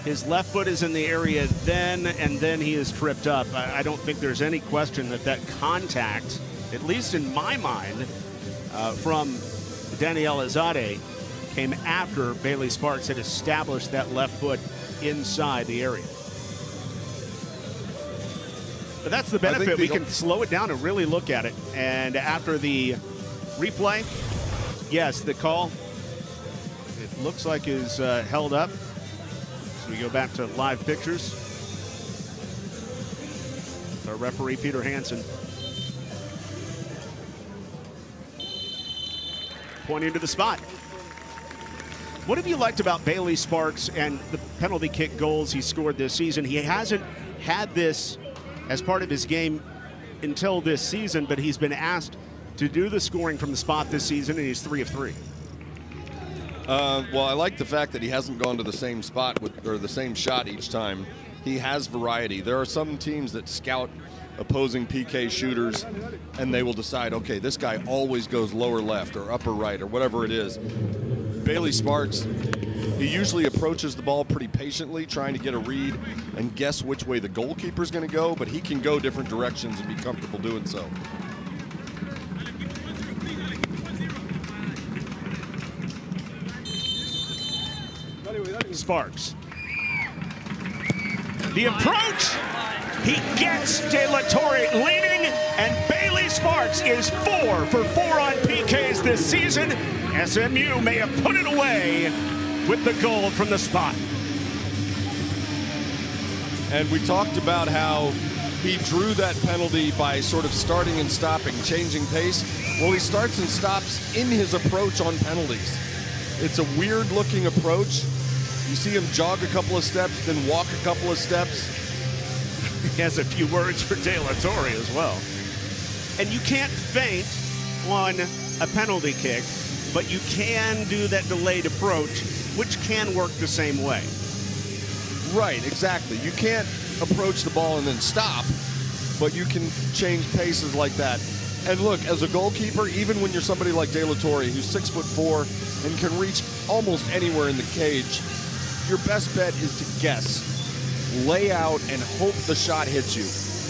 His left foot is in the area then, and then he is tripped up. I don't think there's any question that contact, at least in my mind, from Daniel Azade, came after Bailey Sparks had established that left foot inside the area. But that's the benefit. We can slow it down and really look at it. And after the replay, yes, the call, it looks like is held up. So we go back to live pictures. Our referee, Peter Hansen, pointing to the spot. What have you liked about Bailey Sparks and the penalty kick goals he scored this season? He hasn't had this as part of his game until this season, but he's been asked to do the scoring from the spot this season, and he's 3 of 3. Well, I like the fact that he hasn't gone to the same spot or the same shot each time. He has variety. There are some teams that scout opposing PK shooters, and they will decide, okay, this guy always goes lower left or upper right or whatever it is. Bailey Sparks He usually approaches the ball pretty patiently, trying to get a read and guess which way the goalkeeper's going to go, but he can go different directions and be comfortable doing so. Sparks. The approach. He gets De La Torre leading, and Bailey Sparks is 4 for 4 on PKs this season. SMU may have put it away with the goal from the spot. And we talked about how he drew that penalty by sort of starting and stopping, changing pace. Well, he starts and stops in his approach on penalties. It's a weird-looking approach. You see him jog a couple of steps, then walk a couple of steps. He has a few words for De La Torre as well. And you can't feint on a penalty kick, but you can do that delayed approach, which can work the same way. Right, exactly. You can't approach the ball and then stop, but you can change paces like that. And look, as a goalkeeper, even when you're somebody like De La Torre, who's 6'4" and can reach almost anywhere in the cage, your best bet is to guess, lay out, and hope the shot hits you.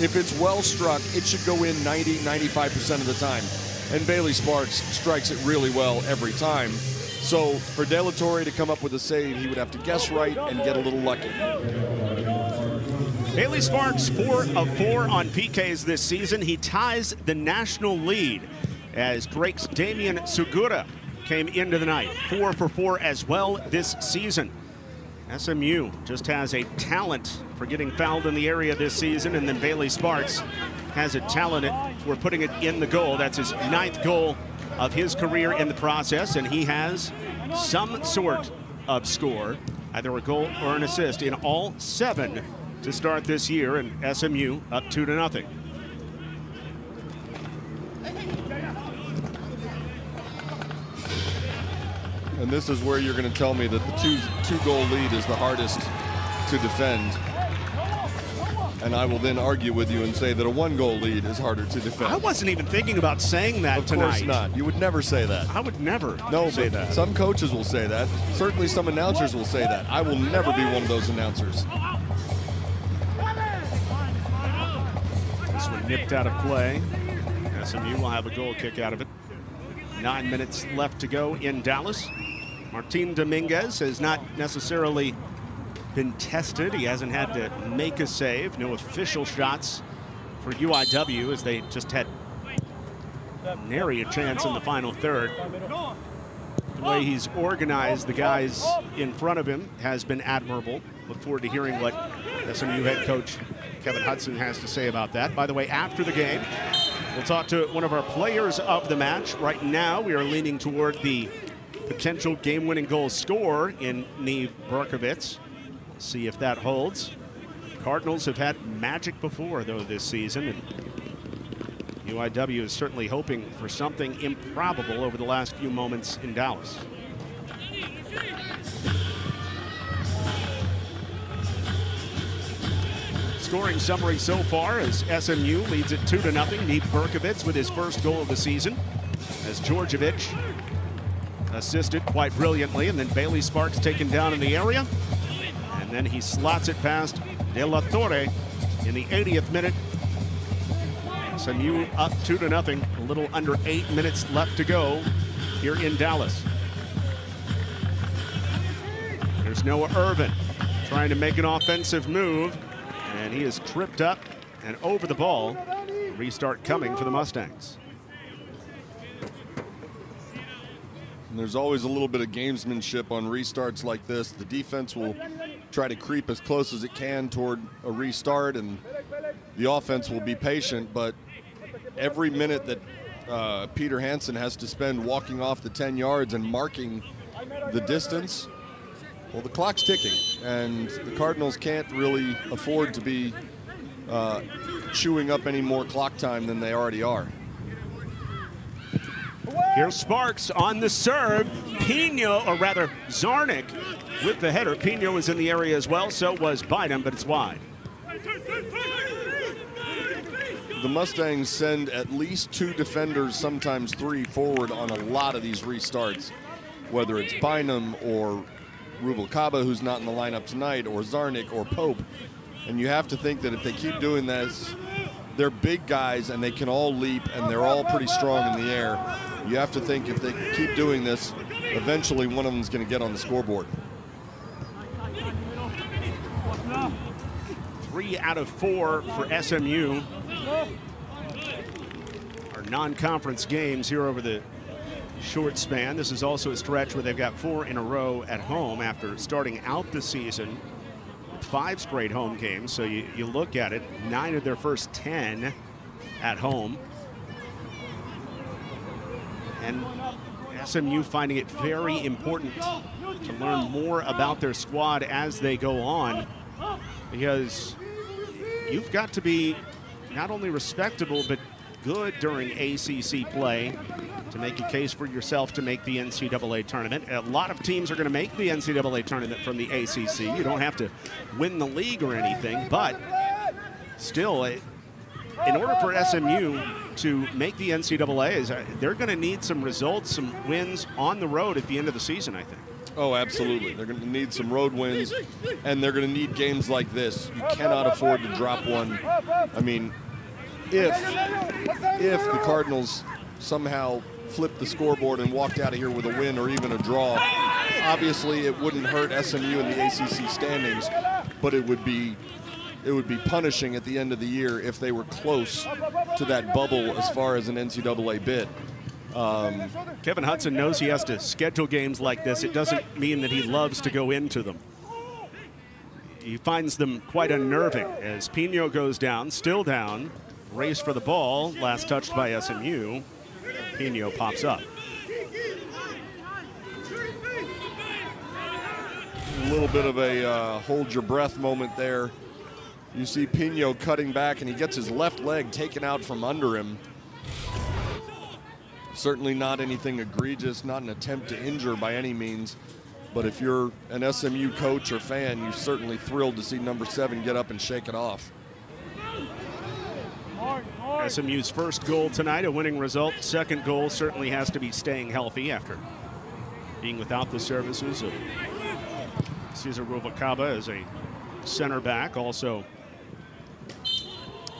If it's well struck, it should go in 90–95% of the time. And Bailey Sparks strikes it really well every time. So for De La Torre to come up with a save, he would have to guess right and get a little lucky. Bailey Sparks, 4 of 4 on PKs this season. He ties the national lead as Drake's Damian Segura came into the night. 4 for 4 as well this season. SMU just has a talent for getting fouled in the area this season, and then Bailey Sparks has a talent for putting it in the goal. That's his 9th goal of his career in the process, and he has some sort of score, either a goal or an assist, in all 7 to start this year, and SMU up 2-0. And this is where you're going to tell me that the two-goal lead is the hardest to defend. And I will then argue with you and say that a 1-goal lead is harder to defend. I wasn't even thinking about saying that tonight. Of course not. You would never say that. I would never say that. Some coaches will say that. Certainly some announcers will say that. I will never be one of those announcers. This one nipped out of play. SMU will have a goal kick out of it. 9 minutes left to go in Dallas. Martin Dominguez has not necessarily been tested. He hasn't had to make a save. No official shots for UIW, as they just had nary a chance in the final third. The way he's organized the guys in front of him has been admirable. Look forward to hearing what SMU head coach Kevin Hudson has to say about that. By the way, after the game, we'll talk to one of our players of the match. Right now, we are leaning toward the potential game-winning goal scorer in Neve Berkovitz. See if that holds. Cardinals have had magic before, though, this season, and UIW is certainly hoping for something improbable over the last few moments in Dallas. Scoring summary so far as SMU leads it 2-0. Neve Berkovitz with his first goal of the season, as Djordjevic assisted quite brilliantly, and then Bailey Sparks taken down in the area, and then he slots it past De La Torre in the 80th minute. SMU up 2-0, a little under 8 minutes left to go here in Dallas. There's Noah Irvin trying to make an offensive move, and he is tripped up and over the ball. Restart coming for the Mustangs. And there's always a little bit of gamesmanship on restarts like this. The defense will try to creep as close as it can toward a restart, and the offense will be patient, but every minute that Peter Hansen has to spend walking off the 10 yards and marking the distance, well, the clock's ticking, and the Cardinals can't really afford to be chewing up any more clock time than they already are. Here's Sparks on the serve. Pino, or rather Zarnik, with the header. Pino was in the area as well, so was Bynum, but it's wide. The Mustangs send at least 2 defenders, sometimes 3, forward on a lot of these restarts, whether it's Bynum or Rubalcaba, who's not in the lineup tonight, or Zarnik or Pope. And you have to think that if they keep doing this, they're big guys and they can all leap and they're all pretty strong in the air. You have to think if they keep doing this, eventually one of them is going to get on the scoreboard. 3 out of 4 for SMU. Our non-conference games here over the short span. This is also a stretch where they've got 4 in a row at home after starting out the season with 5 straight home games. So you look at it, 9 of their first 10 at home. And SMU finding it very important to learn more about their squad as they go on, because you've got to be not only respectable but good during ACC play to make a case for yourself to make the NCAA tournament. A lot of teams are going to make the NCAA tournament from the ACC. You don't have to win the league or anything, but still, in order for SMU to make the NCAA, they're going to need some results, some wins on the road at the end of the season, I think. Oh, absolutely. They're going to need some road wins, and they're going to need games like this. You cannot afford to drop one. I mean, if the Cardinals somehow flipped the scoreboard and walked out of here with a win or even a draw, obviously it wouldn't hurt SMU in the ACC standings, but it would be punishing at the end of the year if they were close to that bubble as far as an NCAA bid. Kevin Hudson knows he has to schedule games like this. It doesn't mean that he loves to go into them. He finds them quite unnerving as Pino goes down, still down. Race for the ball, last touched by SMU. Pino pops up. A little bit of a hold your breath moment there. You see Pino cutting back, and he gets his left leg taken out from under him. Certainly not anything egregious, not an attempt to injure by any means. But if you're an SMU coach or fan, you're certainly thrilled to see number 7 get up and shake it off. SMU's first goal tonight, a winning result. Second goal certainly has to be staying healthy after being without the services of Cesar Rubalcaba as a center back. Also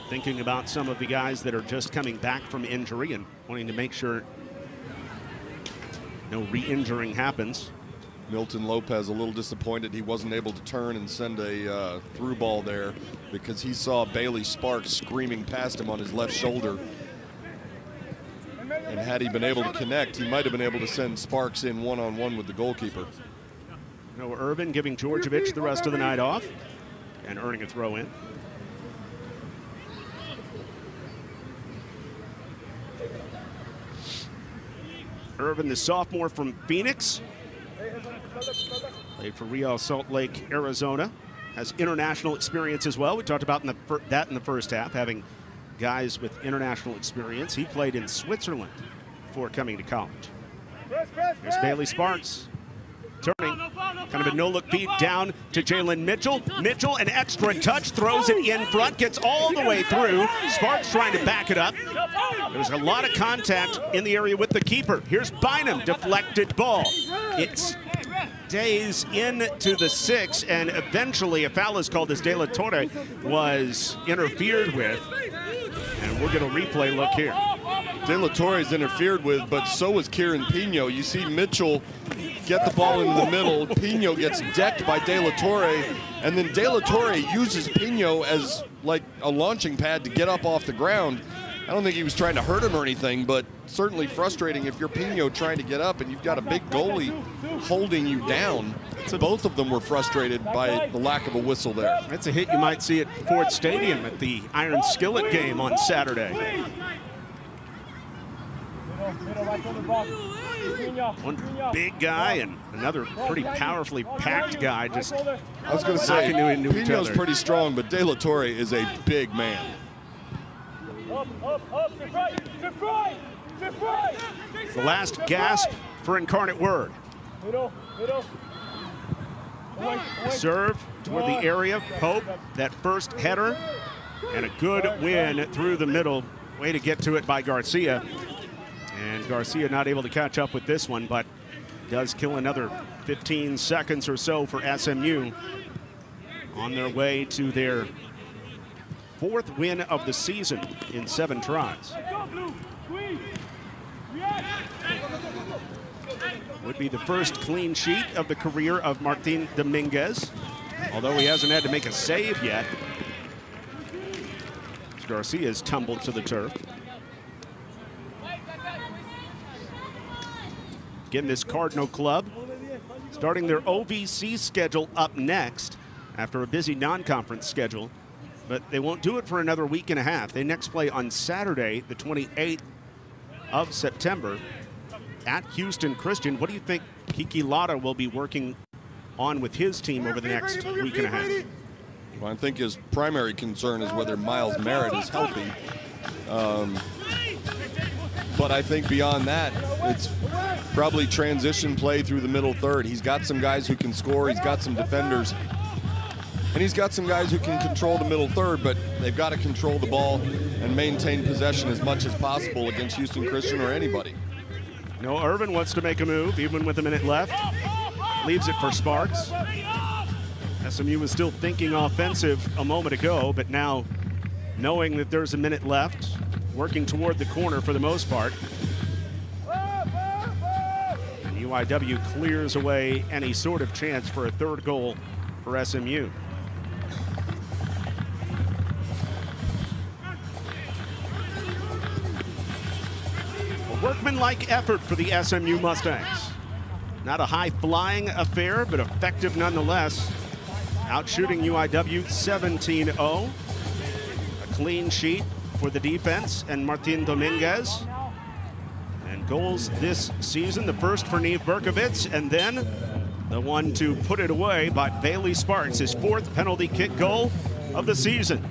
thinking about some of the guys that are just coming back from injury and wanting to make sure no re-injuring happens. Milton Lopez a little disappointed he wasn't able to turn and send a through ball there because he saw Bailey Sparks screaming past him on his left shoulder. And had he been able to connect, he might have been able to send Sparks in one-on-one with the goalkeeper. Noah Irvin giving Georgievich the rest of the night off and earning a throw in. Irvin, the sophomore from Phoenix, played for Real Salt Lake, Arizona, has international experience as well. We talked about that in the first half, having guys with international experience. He played in Switzerland before coming to college. There's Bailey Sparks turning, kind of a no-look feed down to Jalen Mitchell. Mitchell, an extra touch, throws it in front, gets all the way through. Sparks trying to back it up. There's a lot of contact in the area with the keeper. Here's Bynum, deflected ball. It stays into the 6, and eventually a foul is called as De La Torre was interfered with. And we'll get a replay look here. De La Torre is interfered with, but so was Kieran Pino. You see Mitchell get the ball in the middle. Pino gets decked by De La Torre, and then De La Torre uses Pino as like a launching pad to get up off the ground. I don't think he was trying to hurt him or anything, but certainly frustrating if you're Pino trying to get up and you've got a big goalie holding you down. So both of them were frustrated by the lack of a whistle there. That's a hit you might see at Ford Stadium at the Iron Skillet game on Saturday. One big guy and another pretty powerfully packed guy just I was going to say, Pino's pretty strong, but De La Torre is a big man. It's the last gasp for Incarnate Word. Serve toward the area. Pope, that first header, and a good win through the middle. Way to get to it by Garcia. And Garcia not able to catch up with this one, but does kill another 15 seconds or so for SMU on their way to their 4th win of the season in 7 tries. Would be the first clean sheet of the career of Martin Dominguez, although he hasn't had to make a save yet. Garcia's tumbled to the turf. Again, this Cardinal club starting their OVC schedule up next after a busy non-conference schedule, but they won't do it for another week and a half. They next play on Saturday, the 28th of September at Houston Christian. What do you think Kiki Lara will be working on with his team over the next week and a half? Well, I think his primary concern is whether Miles Merritt is healthy. But I think beyond that, it's probably transition play through the middle third. He's got some guys who can score. He's got some defenders. And he's got some guys who can control the middle third, but they've got to control the ball and maintain possession as much as possible against Houston Christian or anybody. No, Irvin wants to make a move, even with a minute left. Leaves it for Sparks. SMU was still thinking offensive a moment ago, but now knowing that there's a minute left, working toward the corner for the most part. And UIW clears away any sort of chance for a 3rd goal for SMU. A workmanlike effort for the SMU Mustangs. Not a high-flying affair, but effective nonetheless. Outshooting UIW 17-0. A clean sheet for the defense and Martin Dominguez. And goals this season, the first for Neve Berkovitz, and then the one to put it away by Bailey Sparks, his 4th penalty kick goal of the season.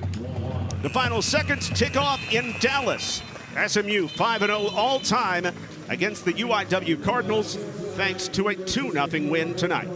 The final seconds tick off in Dallas. SMU 5-0 all-time against the UIW Cardinals, thanks to a 2-0 win tonight.